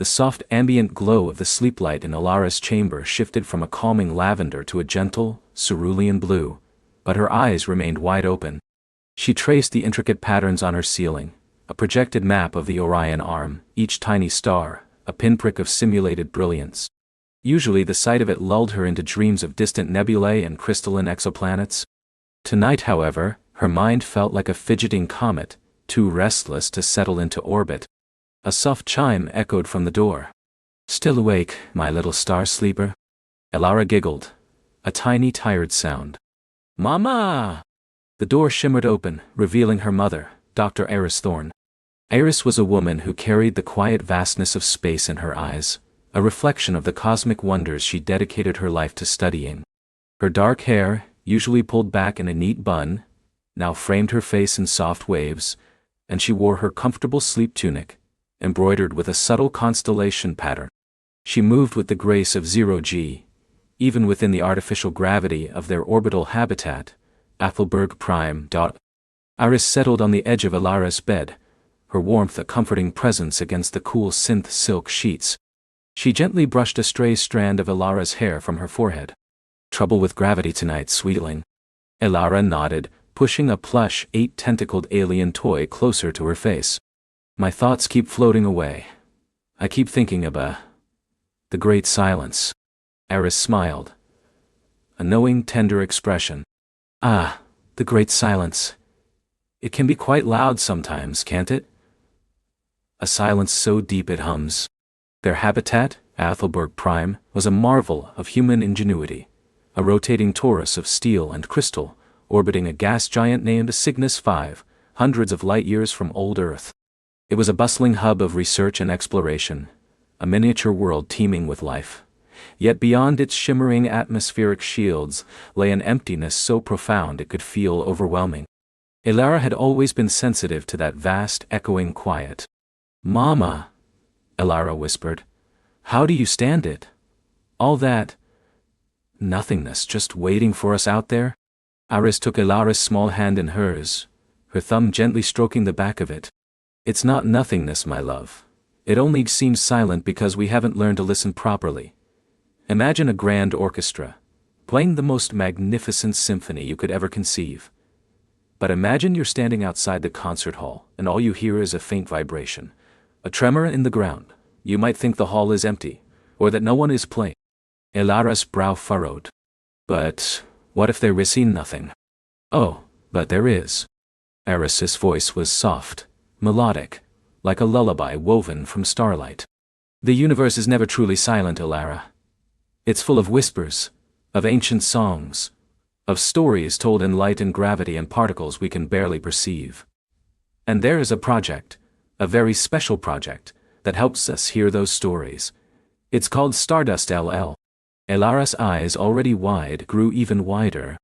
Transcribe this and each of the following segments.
The soft ambient glow of the sleeplight in Elara's chamber shifted from a calming lavender to a gentle, cerulean blue, but her eyes remained wide open. She traced the intricate patterns on her ceiling, a projected map of the Orion Arm, each tiny star, a pinprick of simulated brilliance. Usually the sight of it lulled her into dreams of distant nebulae and crystalline exoplanets. Tonight, however, her mind felt like a fidgeting comet, too restless to settle into orbit. A soft chime echoed from the door. "Still awake, my little star sleeper?" Elara giggled. A tiny, tired sound. "Mama!" The door shimmered open, revealing her mother, Dr. Eris Thorne. Eris was a woman who carried the quiet vastness of space in her eyes, a reflection of the cosmic wonders she dedicated her life to studying. Her dark hair, usually pulled back in a neat bun, now framed her face in soft waves, and she wore her comfortable sleep tunic, embroidered with a subtle constellation pattern. She moved with the grace of zero-G, even within the artificial gravity of their orbital habitat, Athelberg Prime. Iris settled on the edge of Elara's bed, her warmth a comforting presence against the cool synth silk sheets. She gently brushed a stray strand of Elara's hair from her forehead. "Trouble with gravity tonight, sweetling." Elara nodded, pushing a plush, 8-tentacled alien toy closer to her face. "My thoughts keep floating away. I keep thinking of the great silence." Eris smiled. A knowing, tender expression. "Ah, the great silence. It can be quite loud sometimes, can't it? A silence so deep it hums." Their habitat, Athelberg Prime, was a marvel of human ingenuity, a rotating torus of steel and crystal, orbiting a gas giant named Cygnus 5, hundreds of light-years from old Earth. It was a bustling hub of research and exploration, a miniature world teeming with life. Yet beyond its shimmering atmospheric shields lay an emptiness so profound it could feel overwhelming. Elara had always been sensitive to that vast, echoing quiet. "Mama," Elara whispered, "how do you stand it? All that nothingness just waiting for us out there?" Iris took Elara's small hand in hers, her thumb gently stroking the back of it. "It's not nothingness, my love. It only seems silent because we haven't learned to listen properly. Imagine a grand orchestra, playing the most magnificent symphony you could ever conceive. But imagine you're standing outside the concert hall, and all you hear is a faint vibration, a tremor in the ground. You might think the hall is empty, or that no one is playing." Elara's brow furrowed. "But what if there is nothing?" "Oh, but there is." Eris's voice was soft, melodic, like a lullaby woven from starlight. "The universe is never truly silent, Elara. It's full of whispers, of ancient songs, of stories told in light and gravity and particles we can barely perceive. And there is a project, a very special project, that helps us hear those stories. It's called Stardust LL. Elara's eyes, already wide, grew even wider.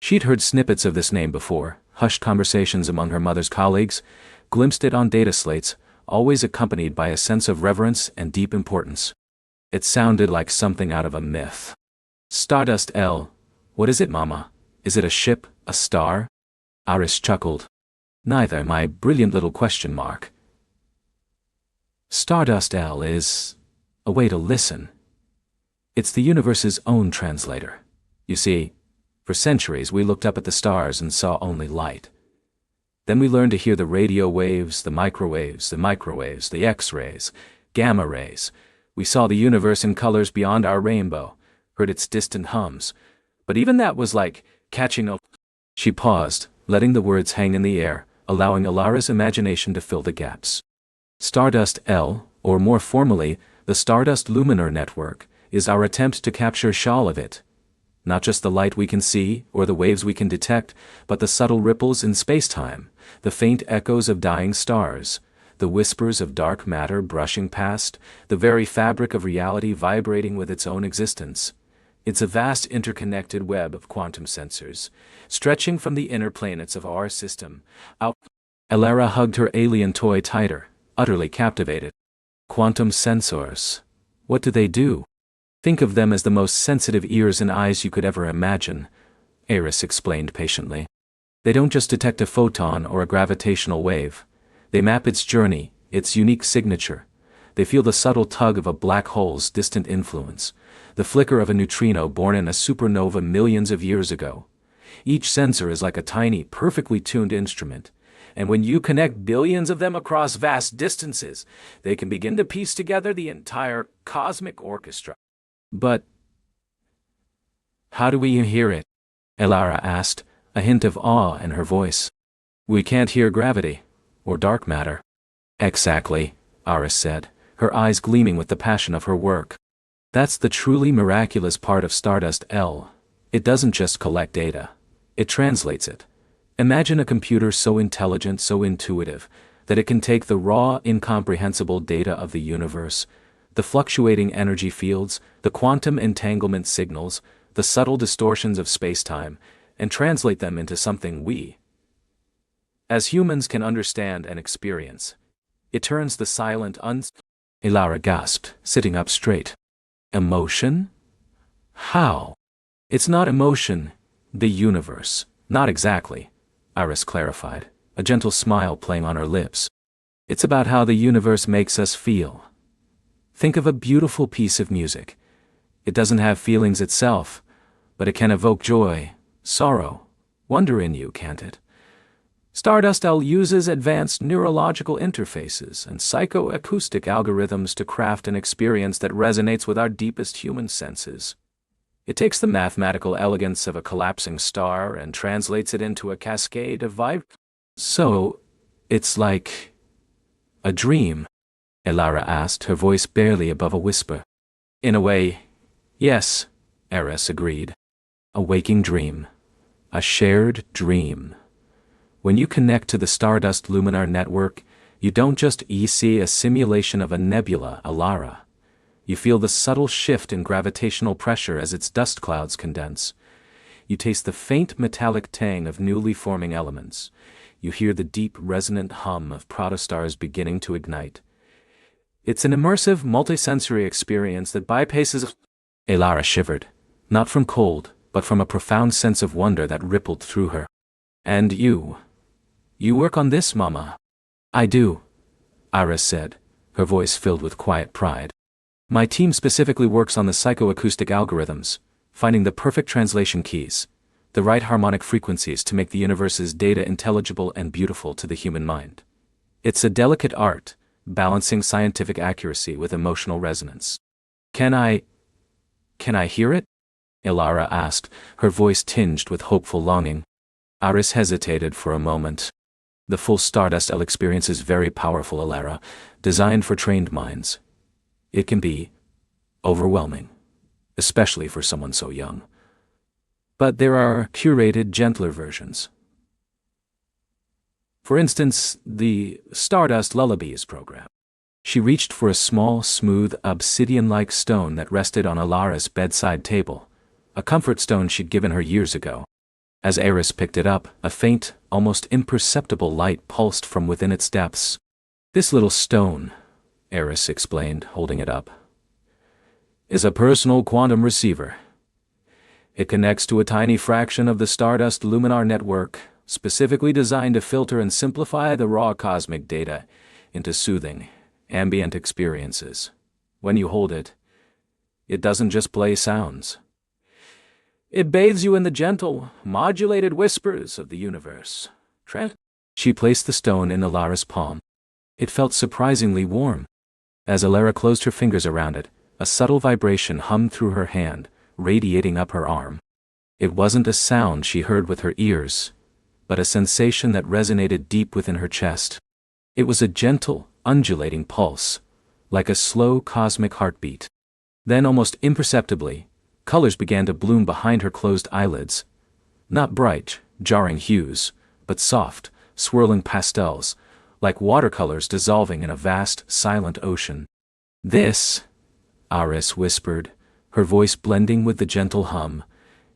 She'd heard snippets of this name before, hushed conversations among her mother's colleagues, glimpsed it on data slates, always accompanied by a sense of reverence and deep importance. It sounded like something out of a myth. "Stardust L. What is it, Mama? Is it a ship, a star?" Iris chuckled. "Neither, my brilliant little question mark. Stardust L is a way to listen. It's the universe's own translator. You see, for centuries we looked up at the stars and saw only light. Then we learned to hear the radio waves, the microwaves, the X-rays, gamma rays. We saw the universe in colors beyond our rainbow, heard its distant hums. But even that was like catching up." She paused, letting the words hang in the air, allowing Elara's imagination to fill the gaps. "Stardust L, or more formally, the Stardust Luminar Network, is our attempt to capture all of it. Not just the light we can see, or the waves we can detect, but the subtle ripples in space-time, the faint echoes of dying stars, the whispers of dark matter brushing past, the very fabric of reality vibrating with its own existence. It's a vast interconnected web of quantum sensors, stretching from the inner planets of our system out." Elara hugged her alien toy tighter, utterly captivated. "Quantum sensors. What do they do?" "Think of them as the most sensitive ears and eyes you could ever imagine," Eris explained patiently. "They don't just detect a photon or a gravitational wave. They map its journey, its unique signature. They feel the subtle tug of a black hole's distant influence, the flicker of a neutrino born in a supernova millions of years ago. Each sensor is like a tiny, perfectly tuned instrument, and when you connect billions of them across vast distances, they can begin to piece together the entire cosmic orchestra. But how do we hear it? Elara asked, a hint of awe in her voice. We can't hear gravity, or dark matter. Exactly, Aris said, her eyes gleaming with the passion of her work. That's the truly miraculous part of Stardust L. It doesn't just collect data. It translates it. Imagine a computer so intelligent, so intuitive, that it can take the raw, incomprehensible data of the universe, the fluctuating energy fields, the quantum entanglement signals, the subtle distortions of space-time, and translate them into something we, as humans, can understand and experience. It turns the silent Elara gasped, sitting up straight. Emotion? How? It's not emotion, the universe. Not exactly, Iris clarified, a gentle smile playing on her lips. It's about how the universe makes us feel. Think of a beautiful piece of music. It doesn't have feelings itself, but it can evoke joy, sorrow, wonder in you, can't it? Stardust L uses advanced neurological interfaces and psychoacoustic algorithms to craft an experience that resonates with our deepest human senses. It takes the mathematical elegance of a collapsing star and translates it into a cascade of vibe. So, it's like a dream? Elara asked, her voice barely above a whisper. In a way, yes, Eris agreed. A waking dream. A shared dream. When you connect to the Stardust Luminar network, you don't just see a simulation of a nebula, Elara. You feel the subtle shift in gravitational pressure as its dust clouds condense. You taste the faint metallic tang of newly forming elements. You hear the deep resonant hum of protostars beginning to ignite. It's an immersive, multisensory experience that bypasses... Elara shivered, not from cold, but from a profound sense of wonder that rippled through her. And you work on this, Mama? I do, Iris said, her voice filled with quiet pride. My team specifically works on the psychoacoustic algorithms, finding the perfect translation keys, the right harmonic frequencies to make the universe's data intelligible and beautiful to the human mind. It's a delicate art, balancing scientific accuracy with emotional resonance. Can I hear it? Elara asked, her voice tinged with hopeful longing. Iris hesitated for a moment. The full Stardust L experience is very powerful, Elara, designed for trained minds. It can be overwhelming, especially for someone so young. But there are curated, gentler versions. For instance, the Stardust Lullabies program. She reached for a small, smooth, obsidian-like stone that rested on Elara's bedside table, a comfort stone she'd given her years ago. As Eris picked it up, a faint, almost imperceptible light pulsed from within its depths. This little stone, Eris explained, holding it up, is a personal quantum receiver. It connects to a tiny fraction of the Stardust Luminar network, specifically designed to filter and simplify the raw cosmic data into soothing, ambient experiences. When you hold it, it doesn't just play sounds. It bathes you in the gentle, modulated whispers of the universe. She placed the stone in Elara's palm. It felt surprisingly warm. As Elara closed her fingers around it, a subtle vibration hummed through her hand, radiating up her arm. It wasn't a sound she heard with her ears, but a sensation that resonated deep within her chest. It was a gentle, undulating pulse, like a slow cosmic heartbeat. Then, almost imperceptibly, colors began to bloom behind her closed eyelids. Not bright, jarring hues, but soft, swirling pastels, like watercolors dissolving in a vast, silent ocean. This, Iris whispered, her voice blending with the gentle hum,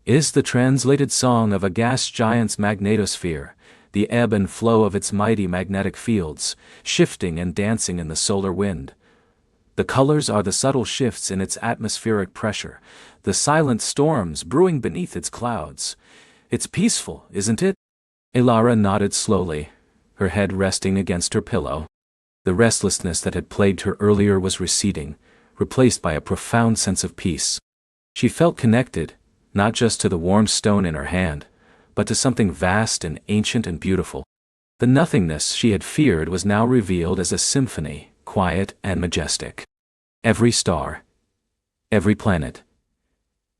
is the translated song of a gas giant's magnetosphere, the ebb and flow of its mighty magnetic fields, shifting and dancing in the solar wind. The colors are the subtle shifts in its atmospheric pressure, the silent storms brewing beneath its clouds. It's peaceful, isn't it? Elara nodded slowly, her head resting against her pillow. The restlessness that had plagued her earlier was receding, replaced by a profound sense of peace. She felt connected, not just to the warm stone in her hand, but to something vast and ancient and beautiful. The nothingness she had feared was now revealed as a symphony, quiet and majestic. Every star, every planet,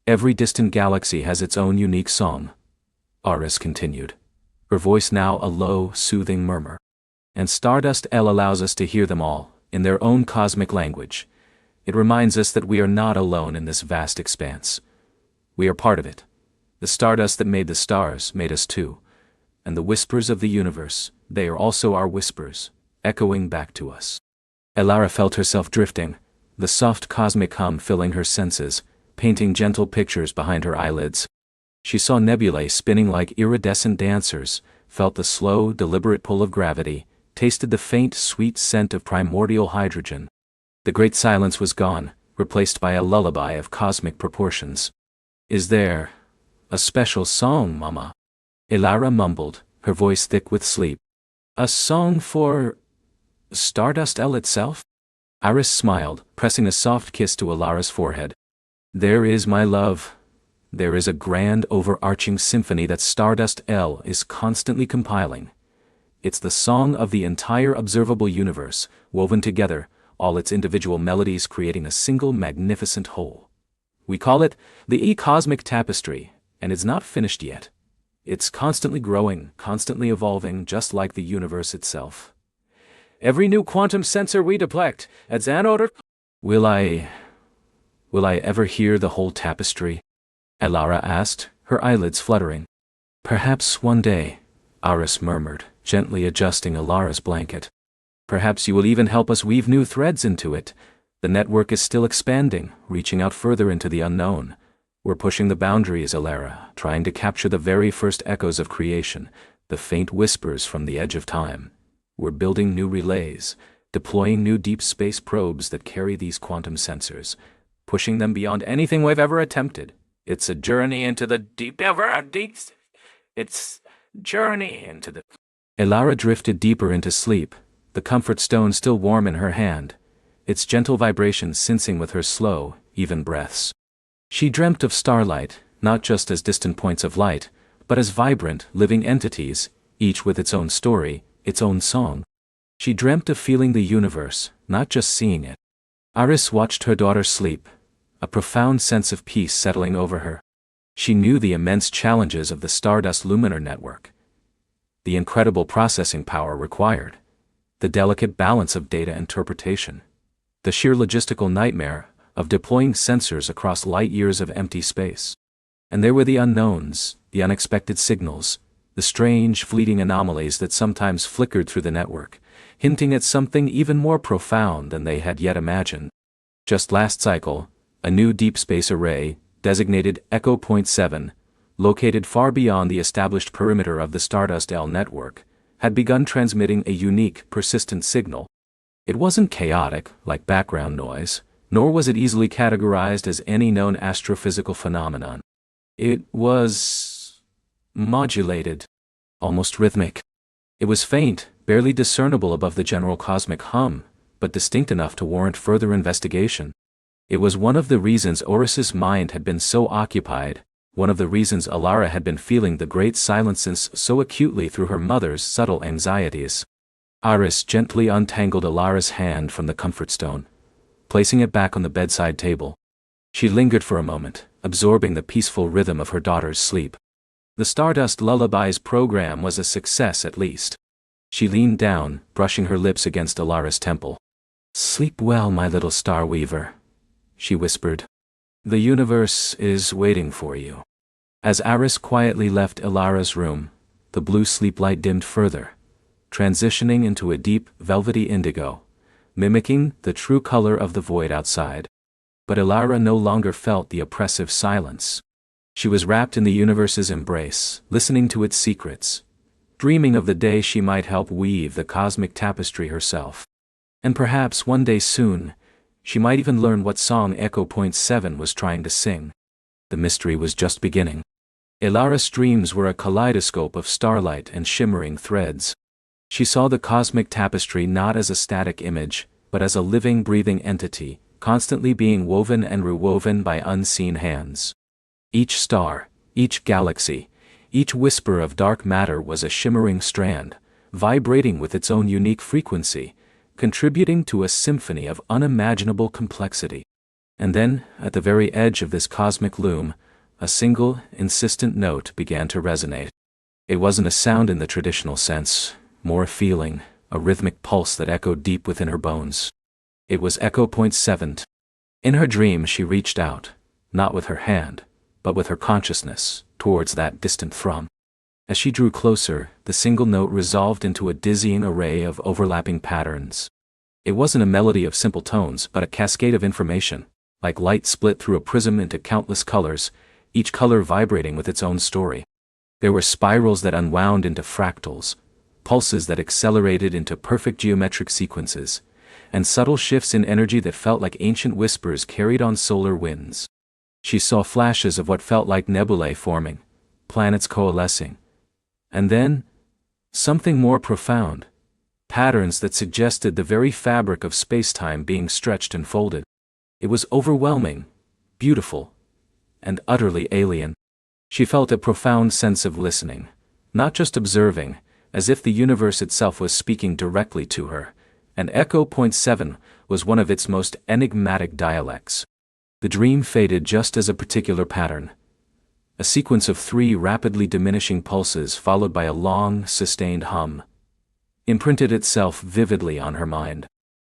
every distant galaxy has its own unique song, Aris continued, her voice now a low, soothing murmur. And Stardust L allows us to hear them all, in their own cosmic language. It reminds us that we are not alone in this vast expanse. We are part of it. The stardust that made the stars made us too. And the whispers of the universe, they are also our whispers, echoing back to us. Elara felt herself drifting, the soft cosmic hum filling her senses, painting gentle pictures behind her eyelids. She saw nebulae spinning like iridescent dancers, felt the slow, deliberate pull of gravity, tasted the faint, sweet scent of primordial hydrogen. The great silence was gone, replaced by a lullaby of cosmic proportions. "Is there a special song, Mama?" Elara mumbled, her voice thick with sleep. "A song for Stardust L itself?" Iris smiled, pressing a soft kiss to Elara's forehead. "There is, my love. There is a grand overarching symphony that Stardust L is constantly compiling. It's the song of the entire observable universe, woven together, all its individual melodies creating a single magnificent whole. We call it the E-Cosmic Tapestry, and it's not finished yet. It's constantly growing, constantly evolving, just like the universe itself. Every new quantum sensor we deflect adds an order." Will I ever hear the whole tapestry?" Elara asked, her eyelids fluttering. "Perhaps one day," Aris murmured, gently adjusting Elara's blanket. "Perhaps you will even help us weave new threads into it. The network is still expanding, reaching out further into the unknown. We're pushing the boundaries, Elara, trying to capture the very first echoes of creation, the faint whispers from the edge of time. We're building new relays, deploying new deep space probes that carry these quantum sensors, pushing them beyond anything we've ever attempted. It's a journey into the deep. It's journey into the..." Elara drifted deeper into sleep, the comfort stone still warm in her hand, its gentle vibrations syncing with her slow, even breaths. She dreamt of starlight, not just as distant points of light, but as vibrant, living entities, each with its own story, its own song. She dreamt of feeling the universe, not just seeing it. Iris watched her daughter sleep, a profound sense of peace settling over her. She knew the immense challenges of the Stardust Luminar network, the incredible processing power required, the delicate balance of data interpretation, the sheer logistical nightmare of deploying sensors across light years of empty space. And there were the unknowns, the unexpected signals, the strange, fleeting anomalies that sometimes flickered through the network, hinting at something even more profound than they had yet imagined. Just last cycle, a new deep space array, designated Echo Point 7, located far beyond the established perimeter of the Stardust L network, had begun transmitting a unique, persistent signal. It wasn't chaotic, like background noise, nor was it easily categorized as any known astrophysical phenomenon. It was modulated, almost rhythmic. It was faint, barely discernible above the general cosmic hum, but distinct enough to warrant further investigation. It was one of the reasons Oris's mind had been so occupied, one of the reasons Elara had been feeling the great silences so acutely through her mother's subtle anxieties. Iris gently untangled Elara's hand from the comfort stone, placing it back on the bedside table. She lingered for a moment, absorbing the peaceful rhythm of her daughter's sleep. The Stardust Lullabies program was a success at least. She leaned down, brushing her lips against Elara's temple. "Sleep well, my little star weaver," she whispered. "The universe is waiting for you." As Iris quietly left Elara's room, the blue sleep light dimmed further, transitioning into a deep, velvety indigo, mimicking the true color of the void outside. But Elara no longer felt the oppressive silence. She was wrapped in the universe's embrace, listening to its secrets, dreaming of the day she might help weave the cosmic tapestry herself. And perhaps one day soon, she might even learn what song Echo Point 7 was trying to sing. The mystery was just beginning. Elara's dreams were a kaleidoscope of starlight and shimmering threads. She saw the cosmic tapestry not as a static image, but as a living, breathing entity, constantly being woven and rewoven by unseen hands. Each star, each galaxy, each whisper of dark matter was a shimmering strand, vibrating with its own unique frequency, contributing to a symphony of unimaginable complexity. And then, at the very edge of this cosmic loom, a single, insistent note began to resonate. It wasn't a sound in the traditional sense, more a feeling, a rhythmic pulse that echoed deep within her bones. It was Echo Point 7. In her dream she reached out, not with her hand, but with her consciousness, towards that distant thrum. As she drew closer, the single note resolved into a dizzying array of overlapping patterns. It wasn't a melody of simple tones, but a cascade of information, like light split through a prism into countless colors, each color vibrating with its own story. There were spirals that unwound into fractals, pulses that accelerated into perfect geometric sequences, and subtle shifts in energy that felt like ancient whispers carried on solar winds. She saw flashes of what felt like nebulae forming, planets coalescing. And then, something more profound. Patterns that suggested the very fabric of space-time being stretched and folded. It was overwhelming, beautiful, and utterly alien. She felt a profound sense of listening, not just observing, as if the universe itself was speaking directly to her, and Echo Point 7 was one of its most enigmatic dialects. The dream faded just as a particular pattern. A sequence of 3 rapidly diminishing pulses followed by a long, sustained hum, imprinted itself vividly on her mind.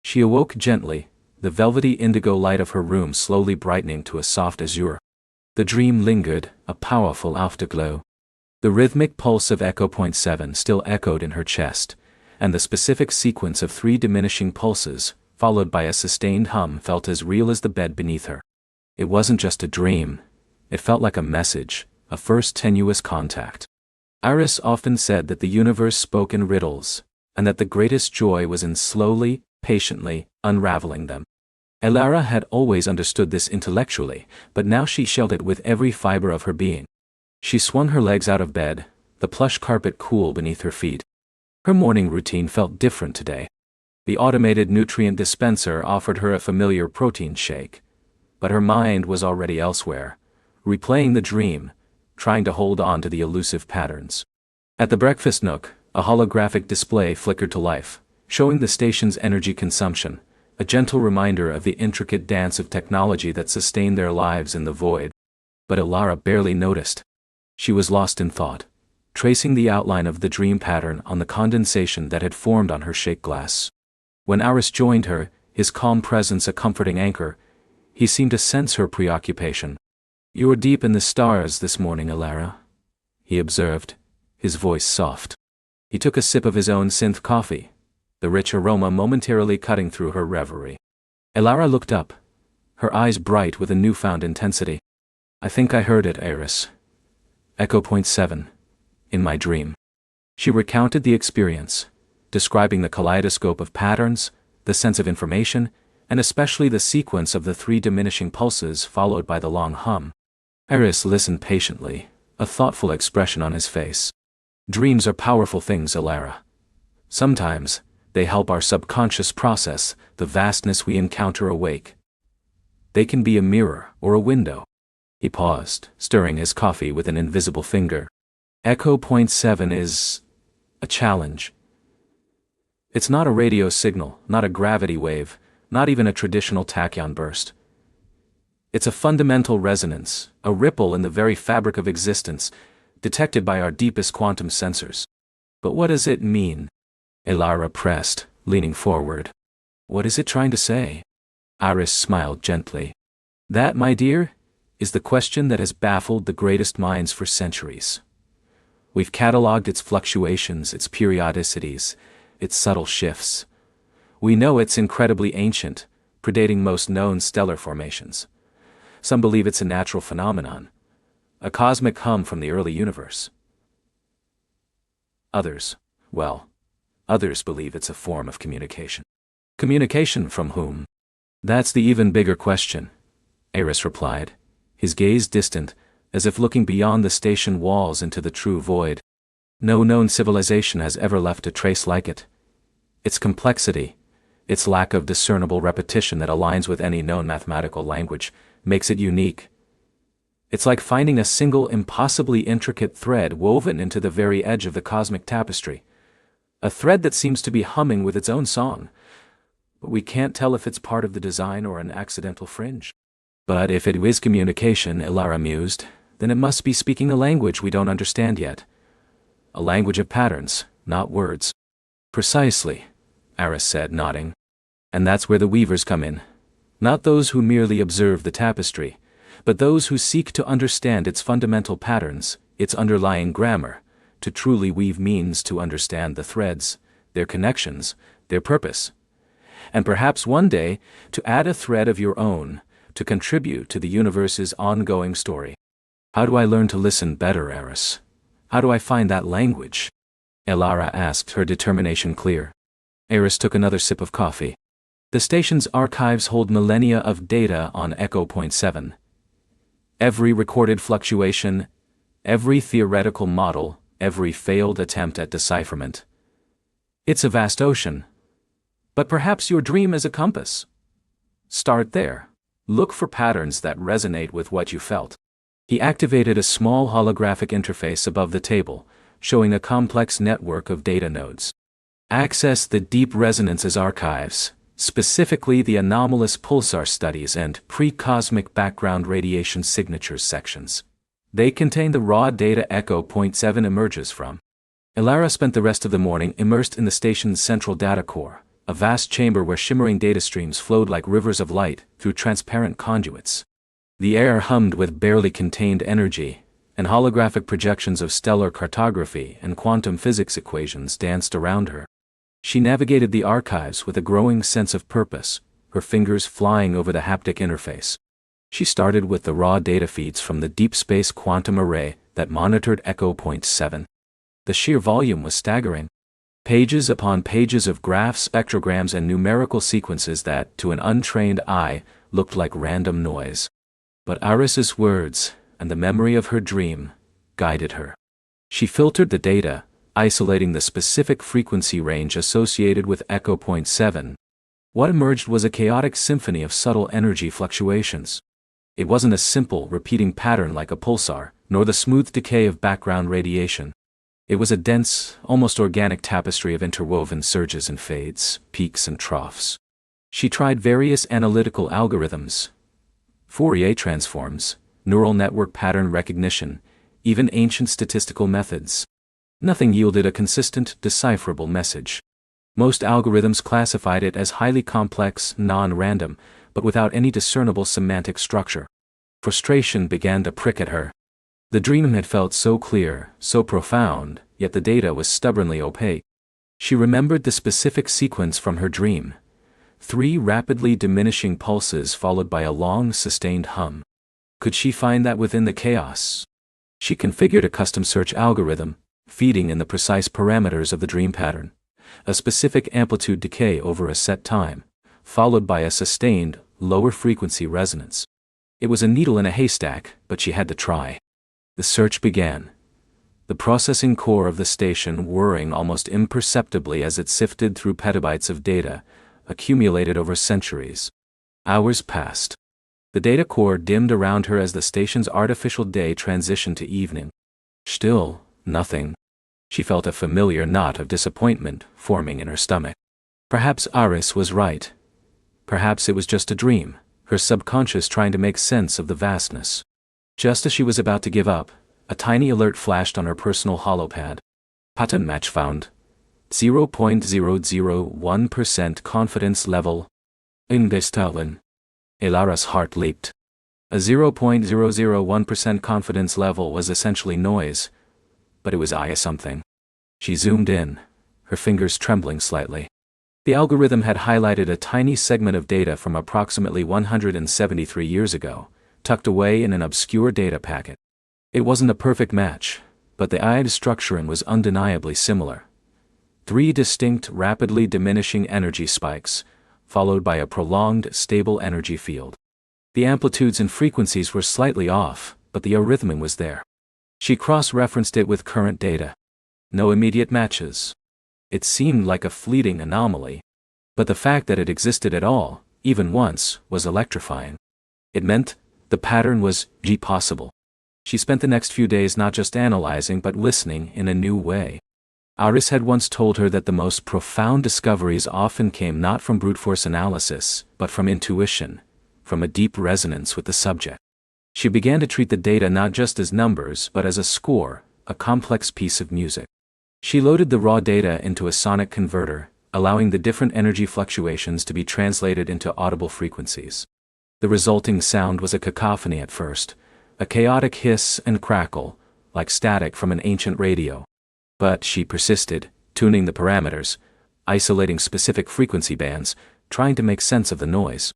She awoke gently, the velvety indigo light of her room slowly brightening to a soft azure. The dream lingered, a powerful afterglow. The rhythmic pulse of Echo Point 7 still echoed in her chest, and the specific sequence of 3 diminishing pulses, followed by a sustained hum, felt as real as the bed beneath her. It wasn't just a dream. It felt like a message, a first tenuous contact. Iris often said that the universe spoke in riddles, and that the greatest joy was in slowly, patiently, unraveling them. Elara had always understood this intellectually, but now she felt it with every fiber of her being. She swung her legs out of bed, the plush carpet cool beneath her feet. Her morning routine felt different today. The automated nutrient dispenser offered her a familiar protein shake, but her mind was already elsewhere, replaying the dream, trying to hold on to the elusive patterns. At the breakfast nook, a holographic display flickered to life, showing the station's energy consumption, a gentle reminder of the intricate dance of technology that sustained their lives in the void. But Elara barely noticed. She was lost in thought, tracing the outline of the dream pattern on the condensation that had formed on her shake glass. When Iris joined her, his calm presence a comforting anchor, he seemed to sense her preoccupation. "You were deep in the stars this morning, Elara," he observed, his voice soft. He took a sip of his own synth coffee, the rich aroma momentarily cutting through her reverie. Elara looked up, her eyes bright with a newfound intensity. "I think I heard it, Iris. Echo Point 7. In my dream." She recounted the experience, describing the kaleidoscope of patterns, the sense of information, and especially the sequence of the 3 diminishing pulses followed by the long hum. Iris listened patiently, a thoughtful expression on his face. "Dreams are powerful things, Elara. Sometimes, they help our subconscious process the vastness we encounter awake. They can be a mirror or a window." He paused, stirring his coffee with an invisible finger. "Echo Point 7 is a challenge. It's not a radio signal, not a gravity wave, not even a traditional tachyon burst. It's a fundamental resonance, a ripple in the very fabric of existence, detected by our deepest quantum sensors." "But what does it mean?" Elara pressed, leaning forward. "What is it trying to say?" Iris smiled gently. "That, my dear, is the question that has baffled the greatest minds for centuries. We've catalogued its fluctuations, its periodicities, its subtle shifts. We know it's incredibly ancient, predating most known stellar formations. Some believe it's a natural phenomenon, a cosmic hum from the early universe. Others believe it's a form of communication. Communication from whom? That's the even bigger question," Iris replied, his gaze distant, as if looking beyond the station walls into the true void. No known civilization has ever left a trace like it. Its complexity, its lack of discernible repetition that aligns with any known mathematical language, makes it unique. It's like finding a single impossibly intricate thread woven into the very edge of the cosmic tapestry. A thread that seems to be humming with its own song, but we can't tell if it's part of the design or an accidental fringe. But if it is communication, Elara mused, then it must be speaking a language we don't understand yet. A language of patterns, not words. Precisely, Aris said, nodding. And that's where the weavers come in. Not those who merely observe the tapestry, but those who seek to understand its fundamental patterns, its underlying grammar. To truly weave means to understand the threads, their connections, their purpose. And perhaps one day, to add a thread of your own, to contribute to the universe's ongoing story. How do I learn to listen better, Aris? How do I find that language? Elara asked, her determination clear. Aris took another sip of coffee. The station's archives hold millennia of data on Echo Point 7. Every recorded fluctuation, every theoretical model, every failed attempt at decipherment. It's a vast ocean. But perhaps your dream is a compass. Start there. Look for patterns that resonate with what you felt. He activated a small holographic interface above the table, showing a complex network of data nodes. Access the Deep Resonances archives, specifically the anomalous pulsar studies and pre-cosmic background radiation signatures sections. They contain the raw data Echo Point 7 emerges from. Elara spent the rest of the morning immersed in the station's central data core, a vast chamber where shimmering data streams flowed like rivers of light through transparent conduits. The air hummed with barely contained energy, and holographic projections of stellar cartography and quantum physics equations danced around her. She navigated the archives with a growing sense of purpose, her fingers flying over the haptic interface. She started with the raw data feeds from the Deep Space Quantum Array that monitored Echo Point 7. The sheer volume was staggering. Pages upon pages of graphs, spectrograms, and numerical sequences that, to an untrained eye, looked like random noise. But Aris's words, and the memory of her dream, guided her. She filtered the data, isolating the specific frequency range associated with Echo Point 7. What emerged was a chaotic symphony of subtle energy fluctuations. It wasn't a simple, repeating pattern like a pulsar, nor the smooth decay of background radiation. It was a dense, almost organic tapestry of interwoven surges and fades, peaks and troughs. She tried various analytical algorithms, Fourier transforms, neural network pattern recognition, even ancient statistical methods. Nothing yielded a consistent, decipherable message. Most algorithms classified it as highly complex, non-random, but without any discernible semantic structure. Frustration began to prick at her. The dream had felt so clear, so profound, yet the data was stubbornly opaque. She remembered the specific sequence from her dream. 3 rapidly diminishing pulses followed by a long, sustained hum. Could she find that within the chaos? She configured a custom search algorithm, feeding in the precise parameters of the dream pattern. A specific amplitude decay over a set time, followed by a sustained, lower-frequency resonance. It was a needle in a haystack, but she had to try. The search began. The processing core of the station whirring almost imperceptibly as it sifted through petabytes of data, accumulated over centuries. Hours passed. The data core dimmed around her as the station's artificial day transitioned to evening. Still, nothing. She felt a familiar knot of disappointment forming in her stomach. Perhaps Aris was right. Perhaps it was just a dream, her subconscious trying to make sense of the vastness. Just as she was about to give up, a tiny alert flashed on her personal holopad. Pattern match found. 0.001% confidence level. Ingestalen. Elara's heart leaped. A 0.001% confidence level was essentially noise, but it was something. She zoomed in, her fingers trembling slightly. The algorithm had highlighted a tiny segment of data from approximately 173 years ago, tucked away in an obscure data packet. It wasn't a perfect match, but the IID structuring was undeniably similar. 3 distinct, rapidly diminishing energy spikes, followed by a prolonged, stable energy field. The amplitudes and frequencies were slightly off, but the arrhythmia was there. She cross-referenced it with current data. No immediate matches. It seemed like a fleeting anomaly. But the fact that it existed at all, even once, was electrifying. It meant the pattern was possible. She spent the next few days not just analyzing but listening in a new way. Iris had once told her that the most profound discoveries often came not from brute force analysis, but from intuition, from a deep resonance with the subject. She began to treat the data not just as numbers but as a score, a complex piece of music. She loaded the raw data into a sonic converter, allowing the different energy fluctuations to be translated into audible frequencies. The resulting sound was a cacophony at first, a chaotic hiss and crackle, like static from an ancient radio. But she persisted, tuning the parameters, isolating specific frequency bands, trying to make sense of the noise.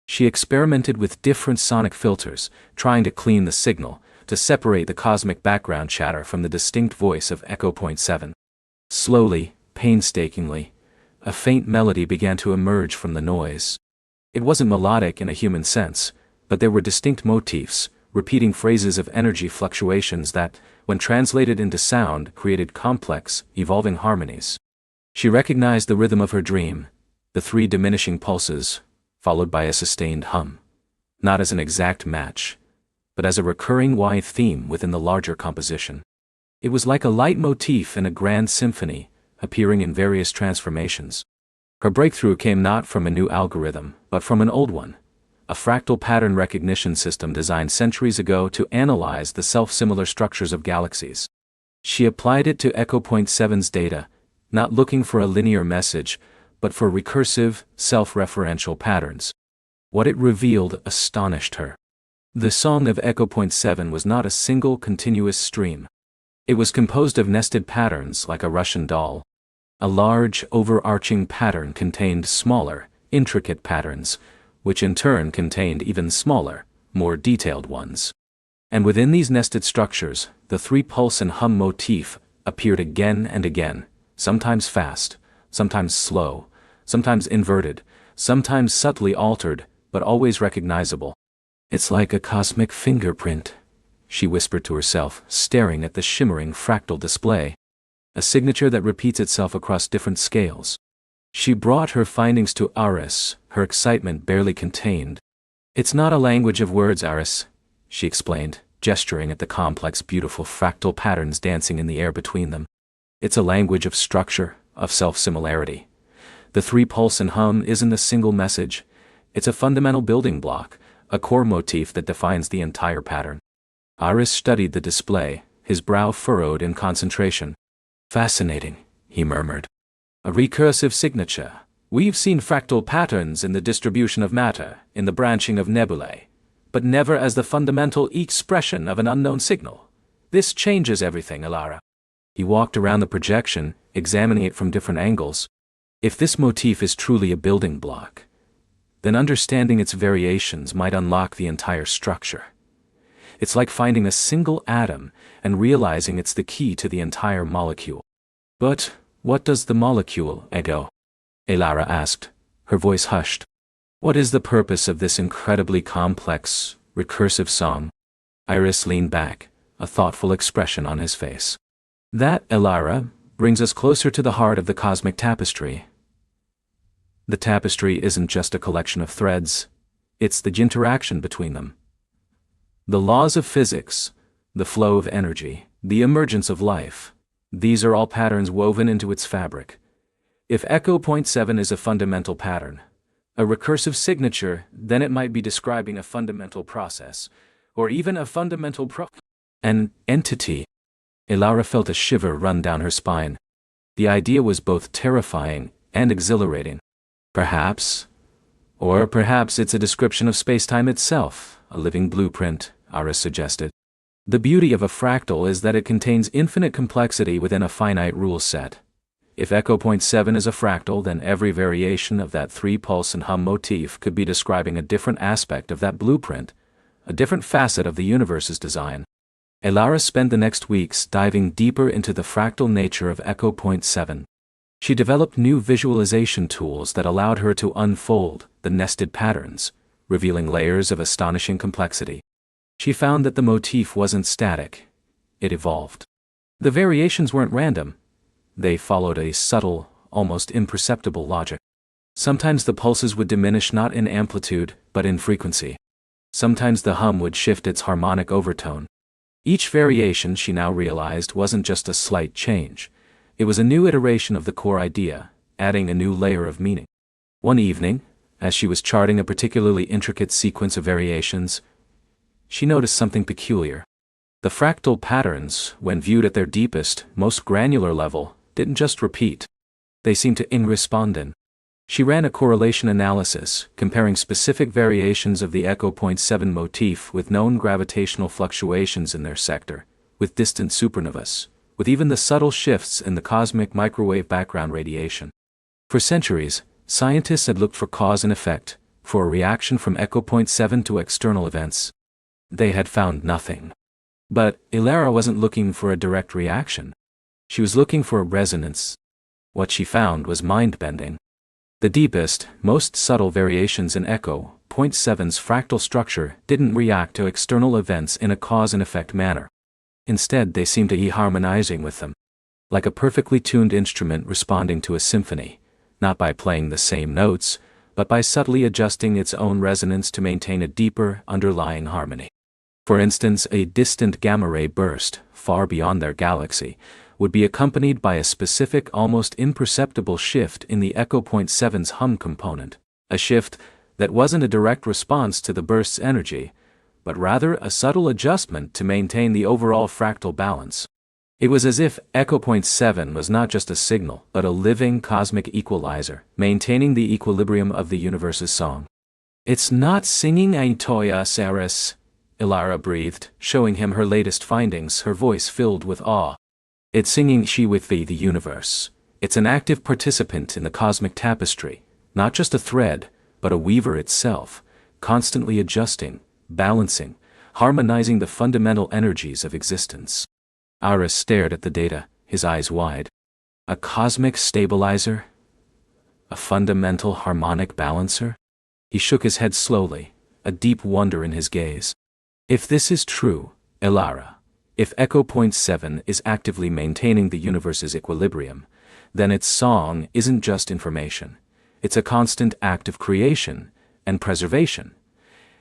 She experimented with different sonic filters, trying to clean the signal, to separate the cosmic background chatter from the distinct voice of Echo Point 7. Slowly, painstakingly, a faint melody began to emerge from the noise. It wasn't melodic in a human sense, but there were distinct motifs, repeating phrases of energy fluctuations that, when translated into sound, created complex, evolving harmonies. She recognized the rhythm of her dream, the 3 diminishing pulses, followed by a sustained hum. Not as an exact match, but as a recurring wide theme within the larger composition. It was like a leitmotif in a grand symphony, appearing in various transformations. Her breakthrough came not from a new algorithm, but from an old one. A fractal pattern recognition system designed centuries ago to analyze the self-similar structures of galaxies. She applied it to Echo Point 7's data, not looking for a linear message, but for recursive, self-referential patterns. What it revealed astonished her. The song of Echo Point 7 was not a single continuous stream. It was composed of nested patterns like a Russian doll. A large, overarching pattern contained smaller, intricate patterns, which in turn contained even smaller, more detailed ones. And within these nested structures, the 3-pulse and hum motif appeared again and again, sometimes fast, sometimes slow, sometimes inverted, sometimes subtly altered, but always recognizable. "It's like a cosmic fingerprint," she whispered to herself, staring at the shimmering fractal display. A signature that repeats itself across different scales. She brought her findings to Iris, her excitement barely contained. "It's not a language of words, Iris," she explained, gesturing at the complex, beautiful fractal patterns dancing in the air between them. "It's a language of structure, of self-similarity. The 3-pulse and hum isn't a single message. It's a fundamental building block, a core motif that defines the entire pattern." Iris studied the display, his brow furrowed in concentration. "Fascinating," he murmured. "A recursive signature. We've seen fractal patterns in the distribution of matter, in the branching of nebulae, but never as the fundamental expression of an unknown signal. This changes everything, Elara." He walked around the projection, examining it from different angles. If this motif is truly a building block, then understanding its variations might unlock the entire structure. It's like finding a single atom and realizing it's the key to the entire molecule. "But what does the molecule, Ego?" Elara asked, her voice hushed. "What is the purpose of this incredibly complex, recursive song?" Iris leaned back, a thoughtful expression on his face. "That, Elara, brings us closer to the heart of the cosmic tapestry. The tapestry isn't just a collection of threads, it's the interaction between them. The laws of physics, the flow of energy, the emergence of life, these are all patterns woven into its fabric. If Echo Point 7 is a fundamental pattern, a recursive signature, then it might be describing a fundamental process, or even a fundamental an entity." Elara felt a shiver run down her spine. The idea was both terrifying and exhilarating. Perhaps it's a description of space-time itself, a living blueprint, Iris suggested. "The beauty of a fractal is that it contains infinite complexity within a finite rule set. If Echo Point 7 is a fractal, then every variation of that 3-pulse and hum motif could be describing a different aspect of that blueprint, a different facet of the universe's design." Elara spent the next weeks diving deeper into the fractal nature of Echo Point 7. She developed new visualization tools that allowed her to unfold the nested patterns, revealing layers of astonishing complexity. She found that the motif wasn't static, it evolved. The variations weren't random, They followed a subtle, almost imperceptible logic. Sometimes the pulses would diminish not in amplitude, but in frequency. Sometimes the hum would shift its harmonic overtone. Each variation, she now realized, wasn't just a slight change. It was a new iteration of the core idea, adding a new layer of meaning. One evening, as she was charting a particularly intricate sequence of variations, she noticed something peculiar. The fractal patterns, when viewed at their deepest, most granular level, didn't just repeat. They seemed to correspond. She ran a correlation analysis, comparing specific variations of the echo point 7 motif with known gravitational fluctuations in their sector, with distant supernovas, with even the subtle shifts in the cosmic microwave background radiation. For centuries, scientists had looked for cause and effect, for a reaction from echo point 7 to external events. They had found nothing. But Elara wasn't looking for a direct reaction. She was looking for a resonance. What she found was mind-bending. The deepest, most subtle variations in echo point 7's fractal structure didn't react to external events in a cause-and-effect manner. Instead, they seemed to be harmonizing with them. Like a perfectly tuned instrument responding to a symphony, not by playing the same notes, but by subtly adjusting its own resonance to maintain a deeper, underlying harmony. For instance, a distant gamma-ray burst, far beyond their galaxy, would be accompanied by a specific, almost imperceptible shift in the echo point 7's hum component, a shift that wasn't a direct response to the burst's energy, but rather a subtle adjustment to maintain the overall fractal balance. It was as if echo point 7 was not just a signal, but a living cosmic equalizer, maintaining the equilibrium of the universe's song. "It's not singing Aitoya Saris," Elara breathed, showing him her latest findings, her voice filled with awe. "It's singing she with thee, the universe. It's an active participant in the cosmic tapestry, not just a thread, but a weaver itself, constantly adjusting, balancing, harmonizing the fundamental energies of existence." Aris stared at the data, his eyes wide. A cosmic stabilizer? A fundamental harmonic balancer? He shook his head slowly, a deep wonder in his gaze. "If this is true, Elara, if echo point 7 is actively maintaining the universe's equilibrium, then its song isn't just information. It's a constant act of creation and preservation.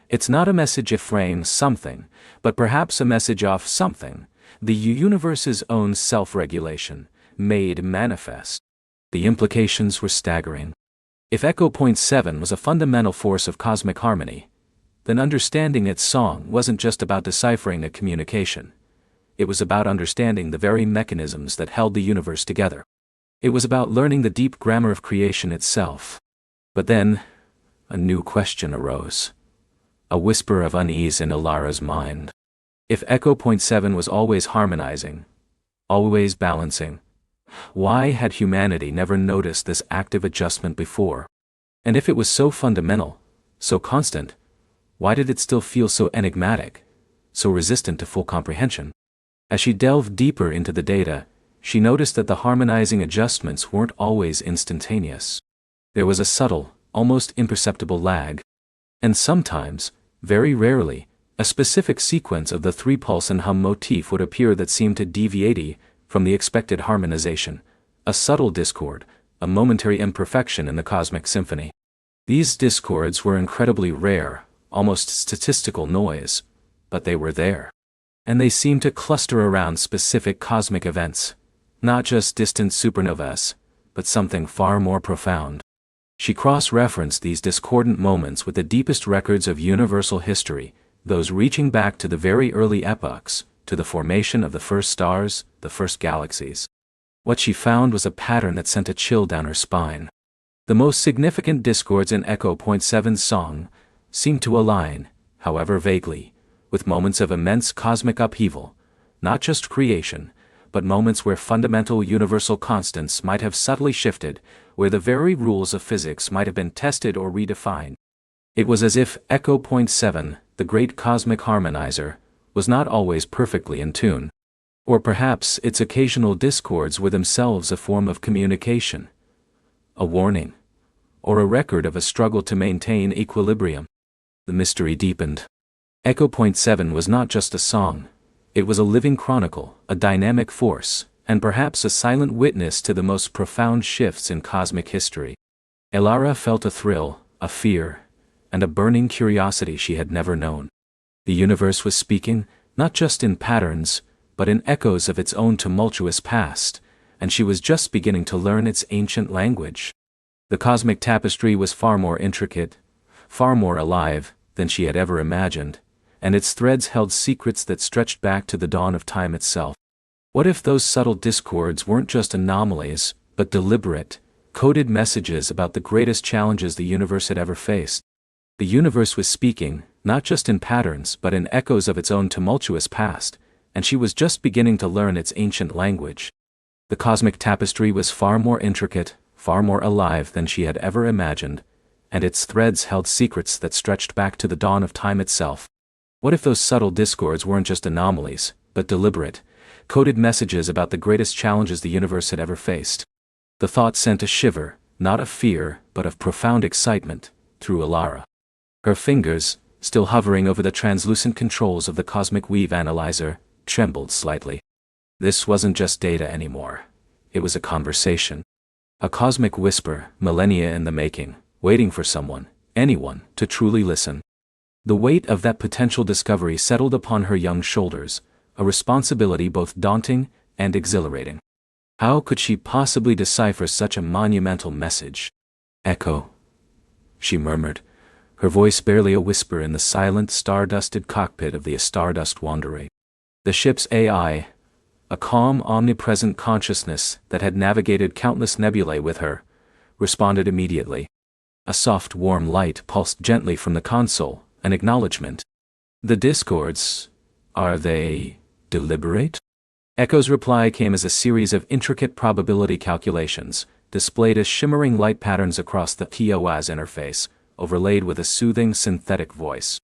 It's not a message from something, but perhaps a message of something, the universe's own self-regulation, made manifest." The implications were staggering. If echo point 7 was a fundamental force of cosmic harmony, then understanding its song wasn't just about deciphering a communication. It was about understanding the very mechanisms that held the universe together. It was about learning the deep grammar of creation itself. But then, a new question arose. A whisper of unease in Elara's mind. If echo point 7 was always harmonizing, always balancing, why had humanity never noticed this active adjustment before? And if it was so fundamental, so constant, why did it still feel so enigmatic, so resistant to full comprehension? As she delved deeper into the data, she noticed that the harmonizing adjustments weren't always instantaneous. There was a subtle, almost imperceptible lag. And sometimes, very rarely, a specific sequence of the 3-pulse and hum motif would appear that seemed to deviate from the expected harmonization, a subtle discord, a momentary imperfection in the cosmic symphony. These discords were incredibly rare, almost statistical noise, but they were there. And they seemed to cluster around specific cosmic events, not just distant supernovas, but something far more profound. She cross-referenced these discordant moments with the deepest records of universal history, those reaching back to the very early epochs, to the formation of the first stars, the first galaxies. What she found was a pattern that sent a chill down her spine. The most significant discords in echo point 7's song seemed to align, however vaguely, with moments of immense cosmic upheaval, not just creation, but moments where fundamental universal constants might have subtly shifted, where the very rules of physics might have been tested or redefined. It was as if echo point 7, the great cosmic harmonizer, was not always perfectly in tune. Or perhaps its occasional discords were themselves a form of communication, a warning, or a record of a struggle to maintain equilibrium. The mystery deepened. Echo point 7 was not just a song. It was a living chronicle, a dynamic force, and perhaps a silent witness to the most profound shifts in cosmic history. Elara felt a thrill, a fear, and a burning curiosity she had never known. The universe was speaking, not just in patterns, but in echoes of its own tumultuous past, and she was just beginning to learn its ancient language. The cosmic tapestry was far more intricate, far more alive, than she had ever imagined, and its threads held secrets that stretched back to the dawn of time itself. What if those subtle discords weren't just anomalies, but deliberate, coded messages about the greatest challenges the universe had ever faced? The universe was speaking, not just in patterns but in echoes of its own tumultuous past, and she was just beginning to learn its ancient language. The cosmic tapestry was far more intricate, far more alive than she had ever imagined, and its threads held secrets that stretched back to the dawn of time itself. What if those subtle discords weren't just anomalies, but deliberate, coded messages about the greatest challenges the universe had ever faced? The thought sent a shiver, not of fear, but of profound excitement, through Elara. Her fingers, still hovering over the translucent controls of the cosmic weave analyzer, trembled slightly. This wasn't just data anymore. It was a conversation. A cosmic whisper, millennia in the making, waiting for someone, anyone, to truly listen. The weight of that potential discovery settled upon her young shoulders, a responsibility both daunting and exhilarating. How could she possibly decipher such a monumental message? "Echo," she murmured, her voice barely a whisper in the silent, star-dusted cockpit of the Stardust Wanderer. The ship's AI, a calm, omnipresent consciousness that had navigated countless nebulae with her, responded immediately. A soft, warm light pulsed gently from the console, an acknowledgement. "The discords, are they deliberate?" Echo's reply came as a series of intricate probability calculations, displayed as shimmering light patterns across the TOS interface, overlaid with a soothing synthetic voice.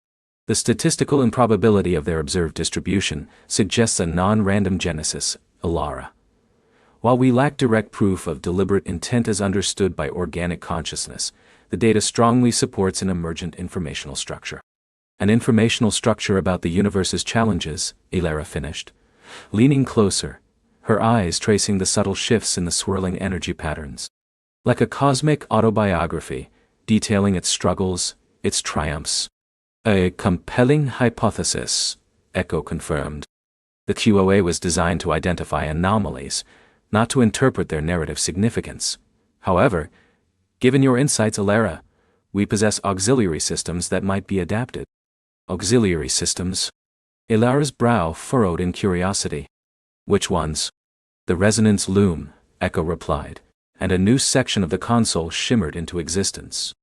The statistical improbability of their observed distribution suggests a non-random genesis, Elara. While we lack direct proof of deliberate intent as understood by organic consciousness, the data strongly supports an emergent informational structure. An informational structure about the universe's challenges, Elara finished, leaning closer, her eyes tracing the subtle shifts in the swirling energy patterns. Like a cosmic autobiography, detailing its struggles, its triumphs. "A compelling hypothesis," Echo confirmed. The QOA was designed to identify anomalies, not to interpret their narrative significance. However, given your insights, Elara, we possess auxiliary systems that might be adapted. Auxiliary systems? Elara's brow furrowed in curiosity. "Which ones?" "The resonance loom," Echo replied, and a new section of the console shimmered into existence.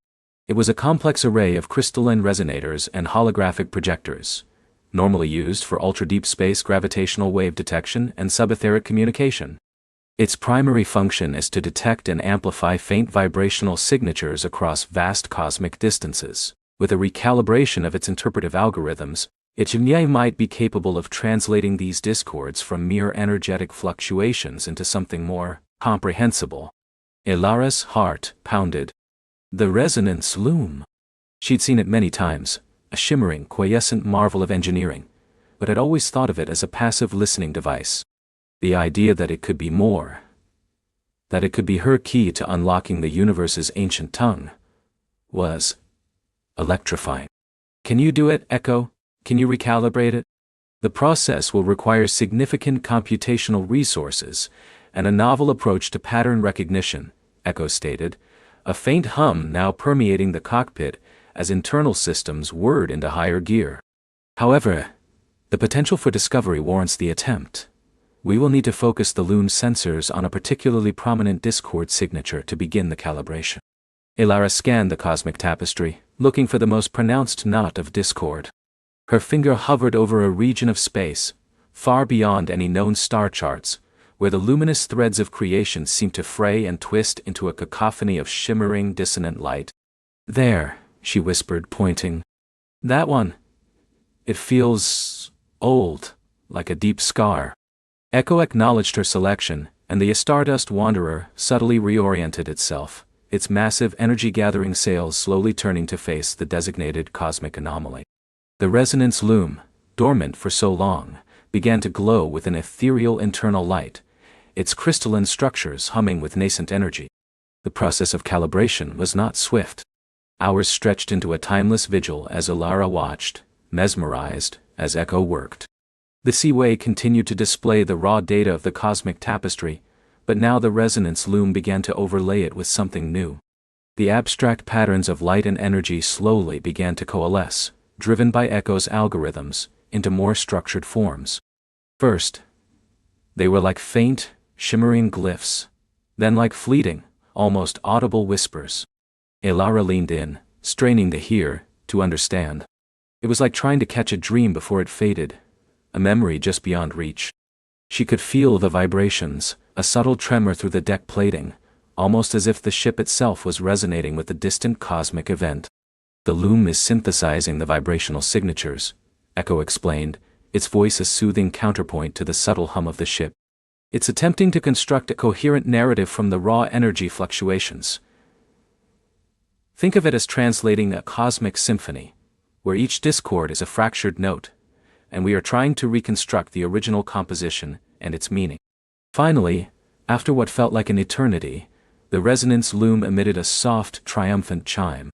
It was a complex array of crystalline resonators and holographic projectors, normally used for ultra-deep space gravitational wave detection and subetheric communication. Its primary function is to detect and amplify faint vibrational signatures across vast cosmic distances. With a recalibration of its interpretive algorithms, its AI might be capable of translating these discords from mere energetic fluctuations into something more comprehensible. Elara's heart pounded. The resonance loom. She'd seen it many times, a shimmering, quiescent marvel of engineering, but had always thought of it as a passive listening device. The idea that it could be more, that it could be her key to unlocking the universe's ancient tongue, was electrifying. "Can you do it, Echo? Can you recalibrate it?" "The process will require significant computational resources and a novel approach to pattern recognition," Echo stated, a faint hum now permeating the cockpit as internal systems whirred into higher gear. "However, the potential for discovery warrants the attempt. We will need to focus the loom sensors on a particularly prominent discord signature to begin the calibration." Elara scanned the cosmic tapestry, looking for the most pronounced knot of discord. Her finger hovered over a region of space, far beyond any known star charts, where the luminous threads of creation seemed to fray and twist into a cacophony of shimmering, dissonant light. "There," she whispered, pointing. "That one. It feels old, like a deep scar." Echo acknowledged her selection, and the Stardust Wanderer subtly reoriented itself, its massive energy-gathering sails slowly turning to face the designated cosmic anomaly. The resonance loom, dormant for so long, began to glow with an ethereal internal light, its crystalline structures humming with nascent energy. The process of calibration was not swift. Hours stretched into a timeless vigil as Elara watched, mesmerized, as Echo worked. The Seaway continued to display the raw data of the cosmic tapestry, but now the resonance loom began to overlay it with something new. The abstract patterns of light and energy slowly began to coalesce, driven by Echo's algorithms, into more structured forms. First, they were like faint, shimmering glyphs, then like fleeting, almost audible whispers. Elara leaned in, straining to hear, to understand. It was like trying to catch a dream before it faded, a memory just beyond reach. She could feel the vibrations, a subtle tremor through the deck plating, almost as if the ship itself was resonating with the distant cosmic event. The loom is synthesizing the vibrational signatures, Echo explained, its voice a soothing counterpoint to the subtle hum of the ship. It's attempting to construct a coherent narrative from the raw energy fluctuations. Think of it as translating a cosmic symphony, where each discord is a fractured note, and we are trying to reconstruct the original composition and its meaning. Finally, after what felt like an eternity, the resonance loom emitted a soft, triumphant chime.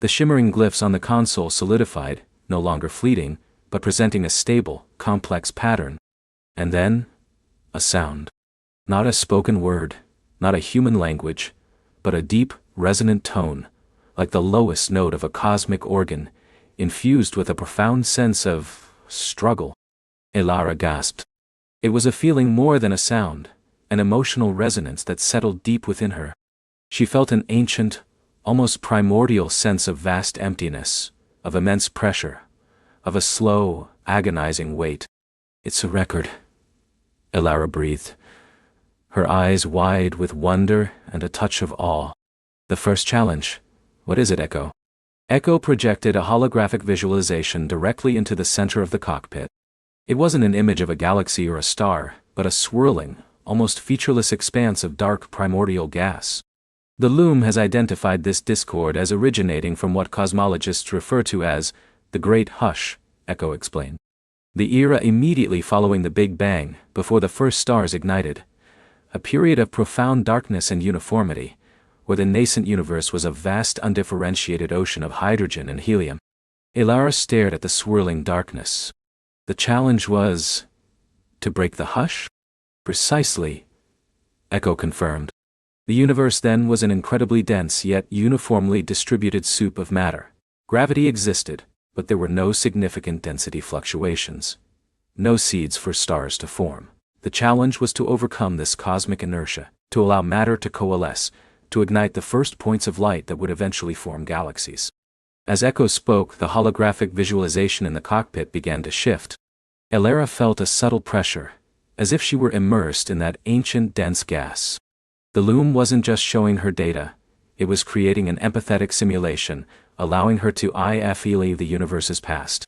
The shimmering glyphs on the console solidified, no longer fleeting, but presenting a stable, complex pattern. And then, a sound. Not a spoken word, not a human language, but a deep, resonant tone, like the lowest note of a cosmic organ, infused with a profound sense of struggle. Elara gasped. It was a feeling more than a sound, an emotional resonance that settled deep within her. She felt an ancient, almost primordial sense of vast emptiness, of immense pressure, of a slow, agonizing weight. It's a record, Elara breathed, her eyes wide with wonder and a touch of awe. The first challenge. What is it, Echo? Echo projected a holographic visualization directly into the center of the cockpit. It wasn't an image of a galaxy or a star, but a swirling, almost featureless expanse of dark primordial gas. The loom has identified this discord as originating from what cosmologists refer to as the Great Hush, Echo explained. The era immediately following the Big Bang, before the first stars ignited. A period of profound darkness and uniformity, where the nascent universe was a vast undifferentiated ocean of hydrogen and helium. Elara stared at the swirling darkness. The challenge was to break the hush? Precisely, Echo confirmed. The universe then was an incredibly dense yet uniformly distributed soup of matter. Gravity existed, but there were no significant density fluctuations. No seeds for stars to form. The challenge was to overcome this cosmic inertia, to allow matter to coalesce, to ignite the first points of light that would eventually form galaxies. As Echo spoke, the holographic visualization in the cockpit began to shift. Elara felt a subtle pressure, as if she were immersed in that ancient dense gas. The loom wasn't just showing her data, it was creating an empathetic simulation, allowing her to feel the universe's past.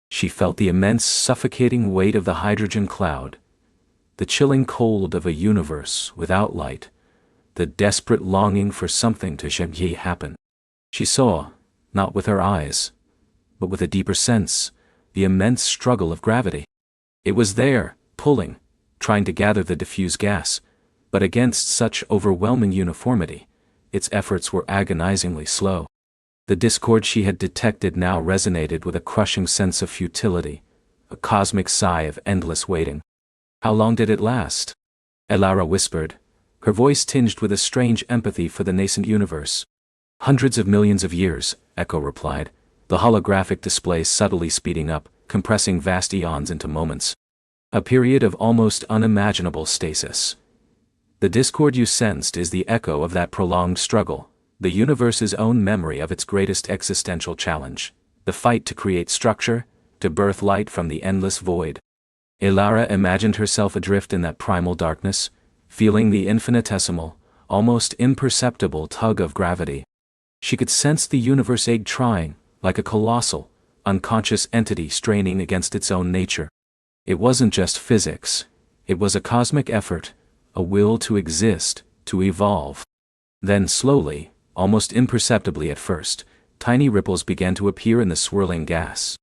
She felt the immense suffocating weight of the hydrogen cloud, the chilling cold of a universe without light, the desperate longing for something to happen. She saw, not with her eyes, but with a deeper sense, the immense struggle of gravity. It was there, pulling, trying to gather the diffuse gas, but against such overwhelming uniformity, its efforts were agonizingly slow. The discord she had detected now resonated with a crushing sense of futility, a cosmic sigh of endless waiting. How long did it last? Elara whispered, her voice tinged with a strange empathy for the nascent universe. Hundreds of millions of years, Echo replied, the holographic display subtly speeding up, compressing vast eons into moments. A period of almost unimaginable stasis. The discord you sensed is the echo of that prolonged struggle, the universe's own memory of its greatest existential challenge, the fight to create structure, to birth light from the endless void. Elara imagined herself adrift in that primal darkness, feeling the infinitesimal, almost imperceptible tug of gravity. She could sense the universe egg trying, like a colossal, unconscious entity straining against its own nature. It wasn't just physics, it was a cosmic effort, a will to exist, to evolve. Then slowly, almost imperceptibly at first, tiny ripples began to appear in the swirling gas.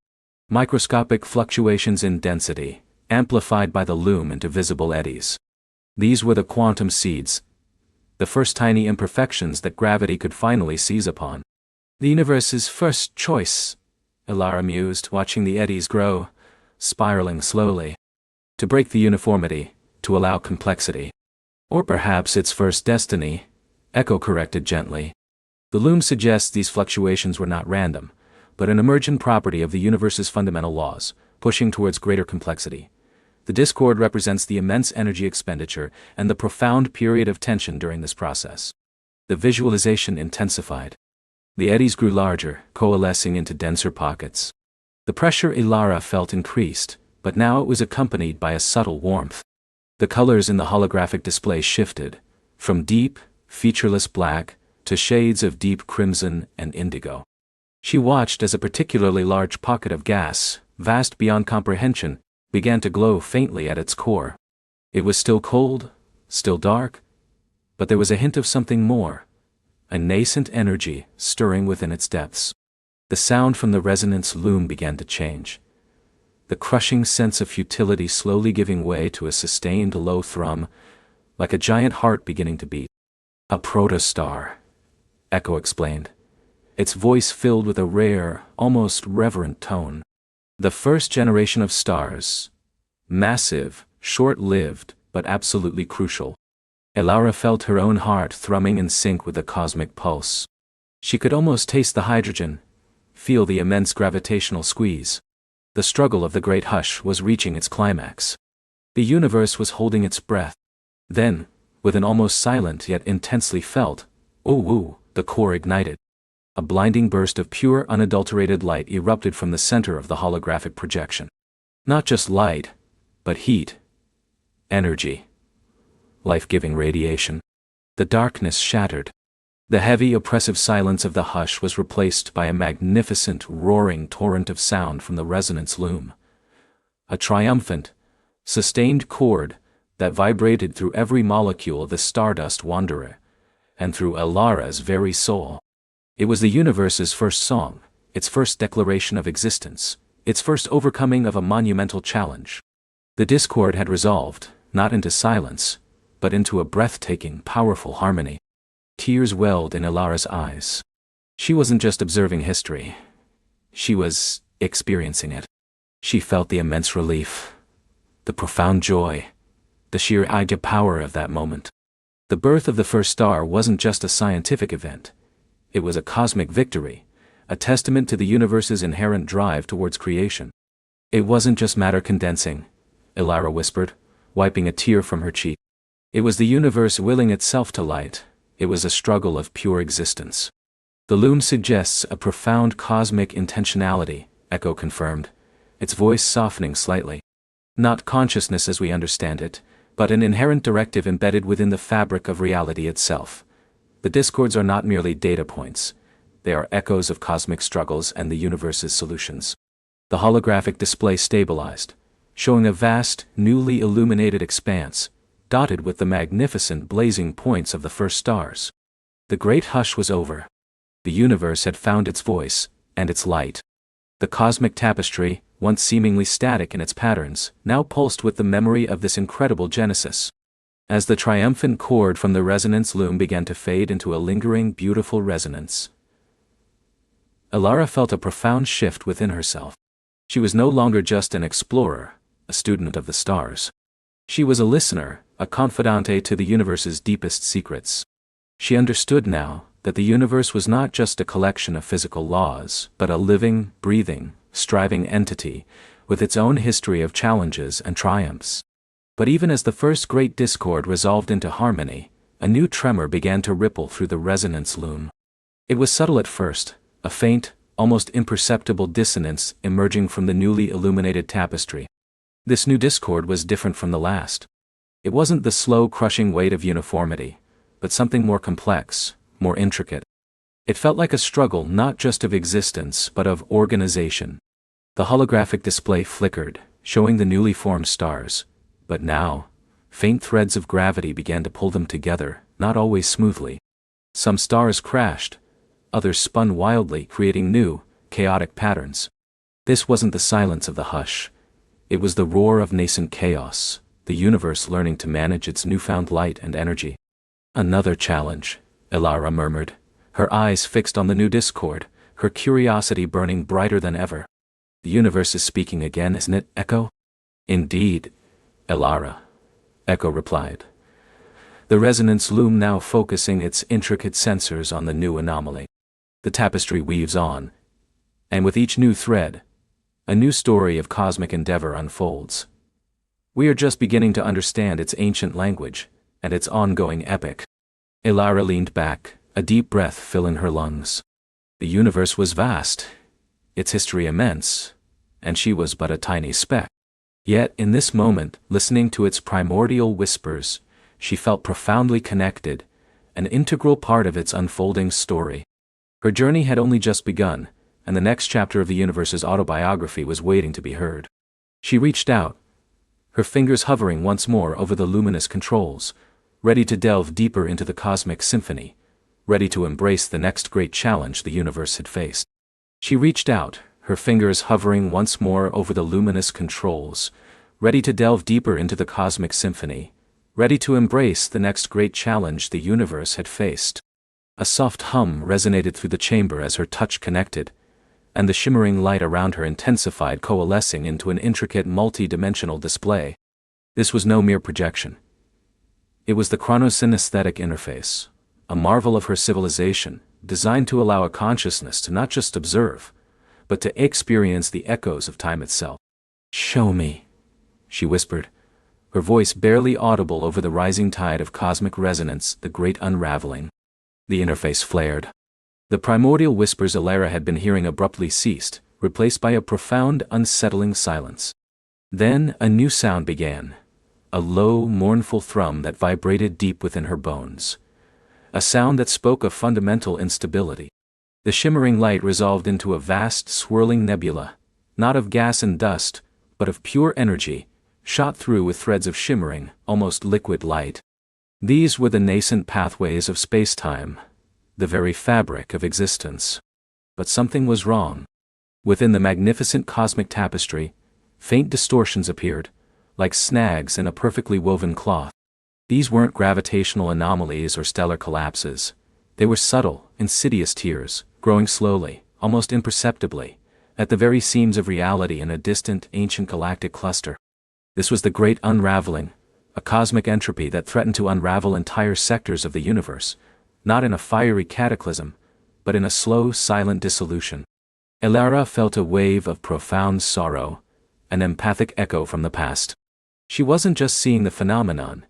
Microscopic fluctuations in density, amplified by the loom into visible eddies. These were the quantum seeds, the first tiny imperfections that gravity could finally seize upon. The universe's first choice, Elara mused, watching the eddies grow, spiraling slowly. To break the uniformity, to allow complexity. Or perhaps its first destiny, Echo corrected gently. The loom suggests these fluctuations were not random, but an emergent property of the universe's fundamental laws, pushing towards greater complexity. The discord represents the immense energy expenditure and the profound period of tension during this process. The visualization intensified. The eddies grew larger, coalescing into denser pockets. The pressure Elara felt increased, but now it was accompanied by a subtle warmth. The colors in the holographic display shifted, from deep, featureless black, to shades of deep crimson and indigo. She watched as a particularly large pocket of gas, vast beyond comprehension, began to glow faintly at its core. It was still cold, still dark, but there was a hint of something more, a nascent energy stirring within its depths. The sound from the resonance loom began to change, the crushing sense of futility slowly giving way to a sustained low thrum, like a giant heart beginning to beat. A protostar, Echo explained, its voice filled with a rare, almost reverent tone. The first generation of stars. Massive, short-lived, but absolutely crucial. Elara felt her own heart thrumming in sync with the cosmic pulse. She could almost taste the hydrogen, feel the immense gravitational squeeze. The struggle of the great hush was reaching its climax. The universe was holding its breath. Then, with an almost silent yet intensely felt, "ooh," the core ignited. A blinding burst of pure unadulterated light erupted from the center of the holographic projection. Not just light, but heat, energy, life-giving radiation. The darkness shattered. The heavy, oppressive silence of the hush was replaced by a magnificent, roaring torrent of sound from the resonance loom. A triumphant, sustained chord that vibrated through every molecule of the Stardust wanderer, and through Elara's very soul. It was the universe's first song, its first declaration of existence, its first overcoming of a monumental challenge. The discord had resolved, not into silence, but into a breathtaking, powerful harmony. Tears welled in Elara's eyes. She wasn't just observing history. She was experiencing it. She felt the immense relief, the profound joy, the sheer idea power of that moment. The birth of the first star wasn't just a scientific event. It was a cosmic victory, a testament to the universe's inherent drive towards creation. It wasn't just matter condensing, Elara whispered, wiping a tear from her cheek. It was the universe willing itself to light. It was a struggle of pure existence. The loom suggests a profound cosmic intentionality, Echo confirmed, its voice softening slightly. Not consciousness as we understand it, but an inherent directive embedded within the fabric of reality itself. The discords are not merely data points. They are echoes of cosmic struggles and the universe's solutions. The holographic display stabilized, showing a vast, newly illuminated expanse, dotted with the magnificent blazing points of the first stars. The great hush was over. The universe had found its voice, and its light. The cosmic tapestry, once seemingly static in its patterns, now pulsed with the memory of this incredible genesis. As the triumphant chord from the resonance loom began to fade into a lingering, beautiful resonance, Elara felt a profound shift within herself. She was no longer just an explorer, a student of the stars. She was a listener, a confidante to the universe's deepest secrets. She understood now that the universe was not just a collection of physical laws, but a living, breathing, striving entity, with its own history of challenges and triumphs. But even as the first great discord resolved into harmony, a new tremor began to ripple through the resonance loom. It was subtle at first, a faint, almost imperceptible dissonance emerging from the newly illuminated tapestry. This new discord was different from the last. It wasn't the slow crushing weight of uniformity, but something more complex, more intricate. It felt like a struggle not just of existence but of organization. The holographic display flickered, showing the newly formed stars, but now, faint threads of gravity began to pull them together, not always smoothly. Some stars crashed, others spun wildly, creating new, chaotic patterns. This wasn't the silence of the hush. It was the roar of nascent chaos, the universe learning to manage its newfound light and energy. Another challenge, Elara murmured, her eyes fixed on the new discord, her curiosity burning brighter than ever. The universe is speaking again, isn't it, Echo? Indeed, Elara, Echo replied. The resonance loom now focusing its intricate sensors on the new anomaly. The tapestry weaves on, and with each new thread, a new story of cosmic endeavor unfolds. We are just beginning to understand its ancient language and its ongoing epic. Elara leaned back, a deep breath filling her lungs. The universe was vast, its history immense, and she was but a tiny speck. Yet, in this moment, listening to its primordial whispers, she felt profoundly connected, an integral part of its unfolding story. Her journey had only just begun, and the next chapter of the universe's autobiography was waiting to be heard. She reached out, her fingers hovering once more over the luminous controls, ready to delve deeper into the cosmic symphony, ready to embrace the next great challenge the universe had faced. She reached out, her fingers hovering once more over the luminous controls, ready to delve deeper into the cosmic symphony, ready to embrace the next great challenge the universe had faced. A soft hum resonated through the chamber as her touch connected, and the shimmering light around her intensified, coalescing into an intricate multi-dimensional display. This was no mere projection. It was the chronosynesthetic interface, a marvel of her civilization, designed to allow a consciousness to not just observe, but to experience the echoes of time itself. "Show me," she whispered, her voice barely audible over the rising tide of cosmic resonance, the great unraveling. The interface flared. The primordial whispers Elara had been hearing abruptly ceased, replaced by a profound, unsettling silence. Then a new sound began, a low, mournful thrum that vibrated deep within her bones. A sound that spoke of fundamental instability. The shimmering light resolved into a vast, swirling nebula, not of gas and dust, but of pure energy, shot through with threads of shimmering, almost liquid light. These were the nascent pathways of space-time, the very fabric of existence. But something was wrong. Within the magnificent cosmic tapestry, faint distortions appeared, like snags in a perfectly woven cloth. These weren't gravitational anomalies or stellar collapses. They were subtle, insidious tears, growing slowly, almost imperceptibly, at the very seams of reality in a distant, ancient galactic cluster. This was the great unraveling, a cosmic entropy that threatened to unravel entire sectors of the universe, not in a fiery cataclysm, but in a slow, silent dissolution. Elara felt a wave of profound sorrow, an empathic echo from the past. She wasn't just seeing the phenomenon,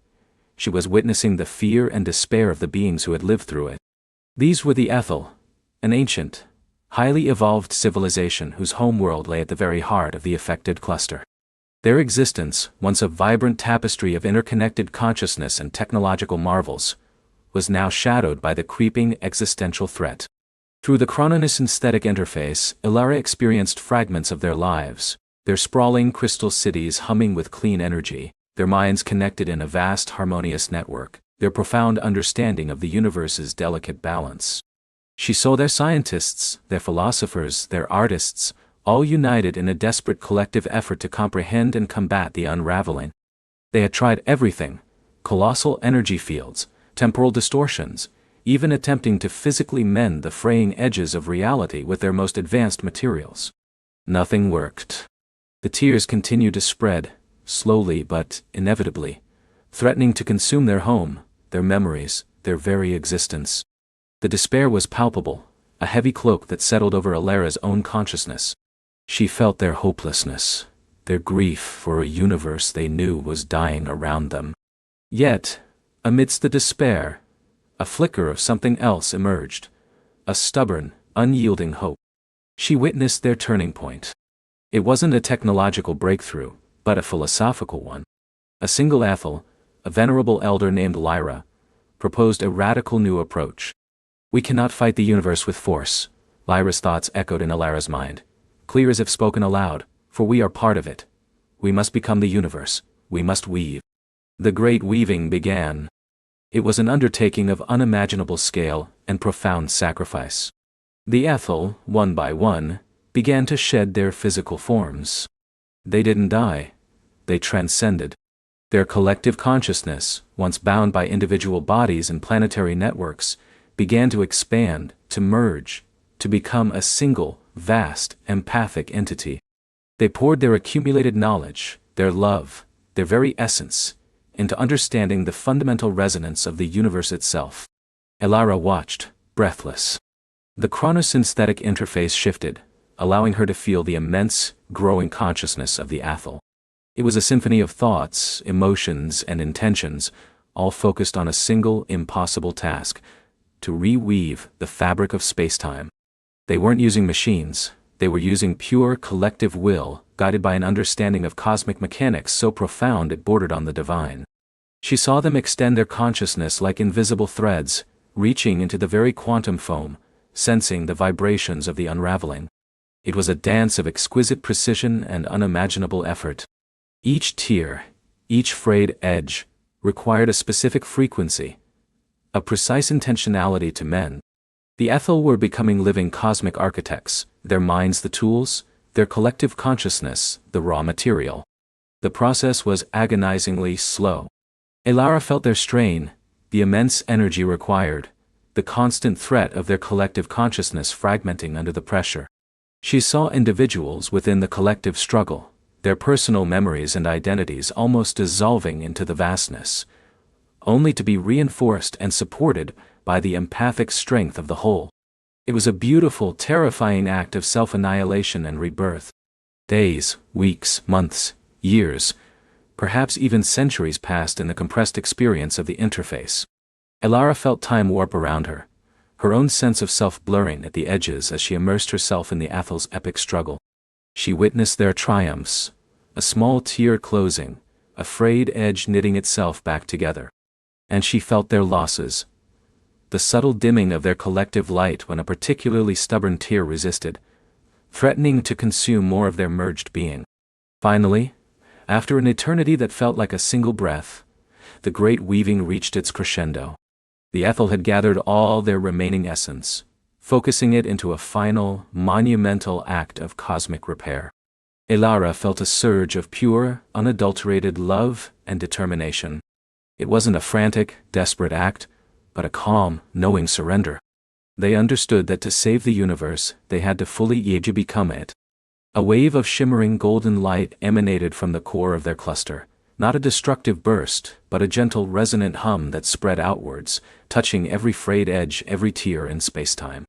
she was witnessing the fear and despair of the beings who had lived through it. These were the Ethel, an ancient, highly evolved civilization whose homeworld lay at the very heart of the affected cluster. Their existence, once a vibrant tapestry of interconnected consciousness and technological marvels, was now shadowed by the creeping existential threat. Through the chronosynesthetic interface, Elara experienced fragments of their lives, their sprawling crystal cities humming with clean energy, their minds connected in a vast harmonious network, their profound understanding of the universe's delicate balance. She saw their scientists, their philosophers, their artists, all united in a desperate collective effort to comprehend and combat the unraveling. They had tried everything: colossal energy fields, temporal distortions, even attempting to physically mend the fraying edges of reality with their most advanced materials. Nothing worked. The tears continued to spread, slowly but inevitably, threatening to consume their home, their memories, their very existence. The despair was palpable, a heavy cloak that settled over Elara's own consciousness. She felt their hopelessness, their grief for a universe they knew was dying around them. Yet, amidst the despair, a flicker of something else emerged, a stubborn, unyielding hope. She witnessed their turning point. It wasn't a technological breakthrough, but a philosophical one. A single Ethel, a venerable elder named Lyra, proposed a radical new approach. "We cannot fight the universe with force," Lyra's thoughts echoed in Elara's mind, clear as if spoken aloud, "for we are part of it. We must become the universe, we must weave." The great weaving began. It was an undertaking of unimaginable scale and profound sacrifice. The Ethel, one by one, began to shed their physical forms. They didn't die. They transcended. Their collective consciousness, once bound by individual bodies and planetary networks, began to expand, to merge, to become a single, vast, empathic entity. They poured their accumulated knowledge, their love, their very essence, into understanding the fundamental resonance of the universe itself. Elara watched, breathless. The chronosynthetic interface shifted, allowing her to feel the immense, growing consciousness of the Athel. It was a symphony of thoughts, emotions, and intentions, all focused on a single, impossible task: to reweave the fabric of spacetime. They weren't using machines, they were using pure collective will, guided by an understanding of cosmic mechanics so profound it bordered on the divine. She saw them extend their consciousness like invisible threads, reaching into the very quantum foam, sensing the vibrations of the unraveling. It was a dance of exquisite precision and unimaginable effort. Each tear, each frayed edge, required a specific frequency, a precise intentionality to mend. The Ethel were becoming living cosmic architects, their minds the tools, their collective consciousness the raw material. The process was agonizingly slow. Elara felt their strain, the immense energy required, the constant threat of their collective consciousness fragmenting under the pressure. She saw individuals within the collective struggle, their personal memories and identities almost dissolving into the vastness, only to be reinforced and supported by the empathic strength of the whole. It was a beautiful, terrifying act of self-annihilation and rebirth. Days, weeks, months, years, perhaps even centuries passed in the compressed experience of the interface. Elara felt time warp around her, her own sense of self blurring at the edges as she immersed herself in the Athel's epic struggle. She witnessed their triumphs, a small tear closing, a frayed edge knitting itself back together. And she felt their losses, the subtle dimming of their collective light when a particularly stubborn tear resisted, threatening to consume more of their merged being. Finally, after an eternity that felt like a single breath, the great weaving reached its crescendo. The Ethel had gathered all their remaining essence, focusing it into a final, monumental act of cosmic repair. Elara felt a surge of pure, unadulterated love and determination. It wasn't a frantic, desperate act, but a calm, knowing surrender. They understood that to save the universe, they had to fully become it. A wave of shimmering golden light emanated from the core of their cluster, not a destructive burst, but a gentle resonant hum that spread outwards, touching every frayed edge, every tear in spacetime.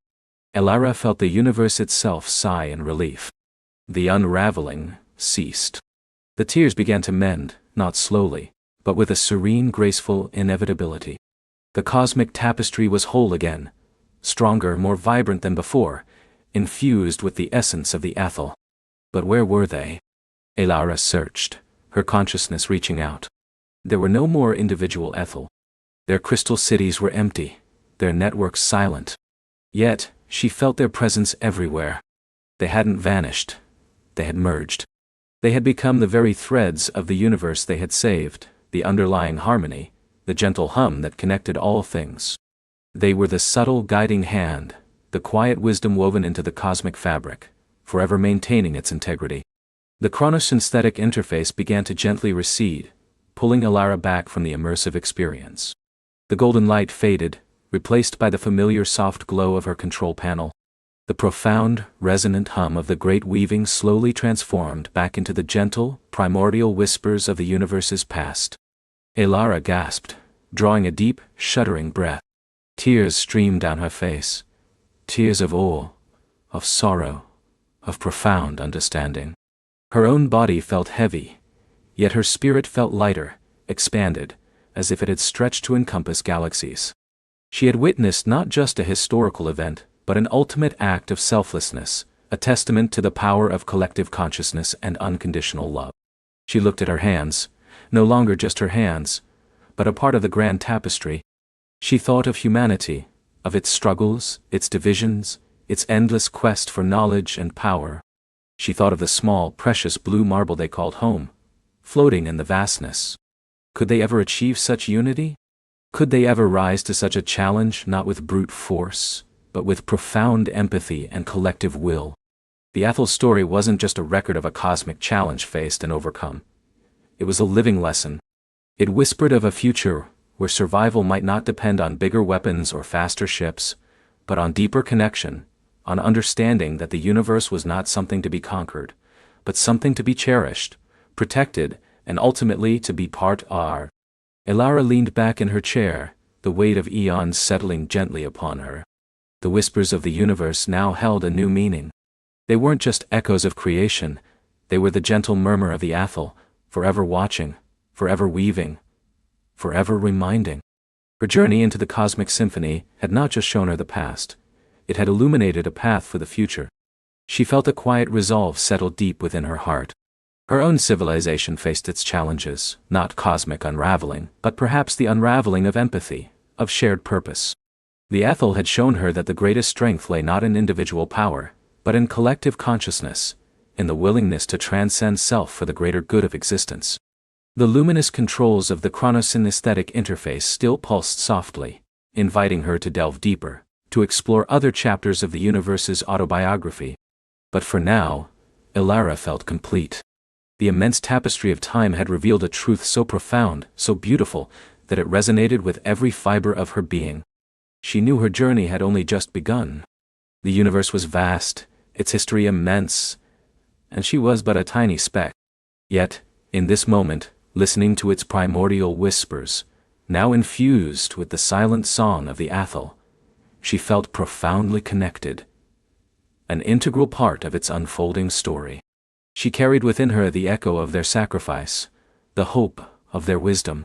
Elara felt the universe itself sigh in relief. The unraveling ceased. The tears began to mend, not slowly, but with a serene, graceful inevitability. The cosmic tapestry was whole again, stronger, more vibrant than before, infused with the essence of the Athel. But where were they? Elara searched, her consciousness reaching out. There were no more individual Ethel. Their crystal cities were empty, their networks silent. Yet, she felt their presence everywhere. They hadn't vanished. They had merged. They had become the very threads of the universe they had saved, the underlying harmony, the gentle hum that connected all things. They were the subtle guiding hand, the quiet wisdom woven into the cosmic fabric, forever maintaining its integrity. The chronosynthetic interface began to gently recede, pulling Elara back from the immersive experience. The golden light faded, replaced by the familiar soft glow of her control panel. The profound, resonant hum of the great weaving slowly transformed back into the gentle, primordial whispers of the universe's past. Elara gasped, drawing a deep, shuddering breath. Tears streamed down her face. Tears of awe, of sorrow, of profound understanding. Her own body felt heavy, yet her spirit felt lighter, expanded, as if it had stretched to encompass galaxies. She had witnessed not just a historical event, but an ultimate act of selflessness, a testament to the power of collective consciousness and unconditional love. She looked at her hands, no longer just her hands, but a part of the grand tapestry. She thought of humanity, of its struggles, its divisions, its endless quest for knowledge and power. She thought of the small, precious blue marble they called home, floating in the vastness. Could they ever achieve such unity? Could they ever rise to such a challenge, not with brute force, but with profound empathy and collective will? The Athel's story wasn't just a record of a cosmic challenge faced and overcome. It was a living lesson, It whispered of a future where survival might not depend on bigger weapons or faster ships, but on deeper connection, on understanding that the universe was not something to be conquered, but something to be cherished, protected, and ultimately to be part of. Elara leaned back in her chair, the weight of eons settling gently upon her. The whispers of the universe now held a new meaning. They weren't just echoes of creation, they were the gentle murmur of the Athel, forever watching, forever weaving, forever reminding. Her journey into the cosmic symphony had not just shown her the past, it had illuminated a path for the future. She felt a quiet resolve settle deep within her heart. Her own civilization faced its challenges, not cosmic unraveling, but perhaps the unraveling of empathy, of shared purpose. The Athel had shown her that the greatest strength lay not in individual power, but in collective consciousness, in the willingness to transcend self for the greater good of existence. The luminous controls of the chronosynesthetic interface still pulsed softly, inviting her to delve deeper, to explore other chapters of the universe's autobiography. But for now, Elara felt complete. The immense tapestry of time had revealed a truth so profound, so beautiful, that it resonated with every fiber of her being. She knew her journey had only just begun. The universe was vast, its history immense, and she was but a tiny speck. Yet, in this moment, listening to its primordial whispers, now infused with the silent song of the Athel, she felt profoundly connected, an integral part of its unfolding story. She carried within her the echo of their sacrifice, the hope of their wisdom.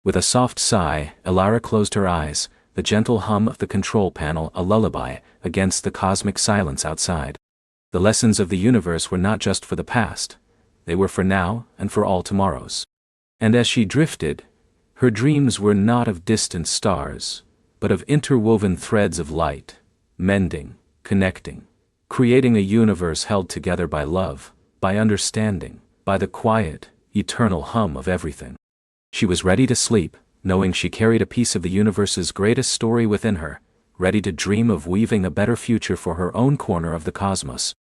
With a soft sigh, Elara closed her eyes, the gentle hum of the control panel a lullaby against the cosmic silence outside. The lessons of the universe were not just for the past, they were for now and for all tomorrows. And as she drifted, her dreams were not of distant stars, but of interwoven threads of light, mending, connecting, creating a universe held together by love, by understanding, by the quiet, eternal hum of everything. She was ready to sleep, knowing she carried a piece of the universe's greatest story within her, ready to dream of weaving a better future for her own corner of the cosmos.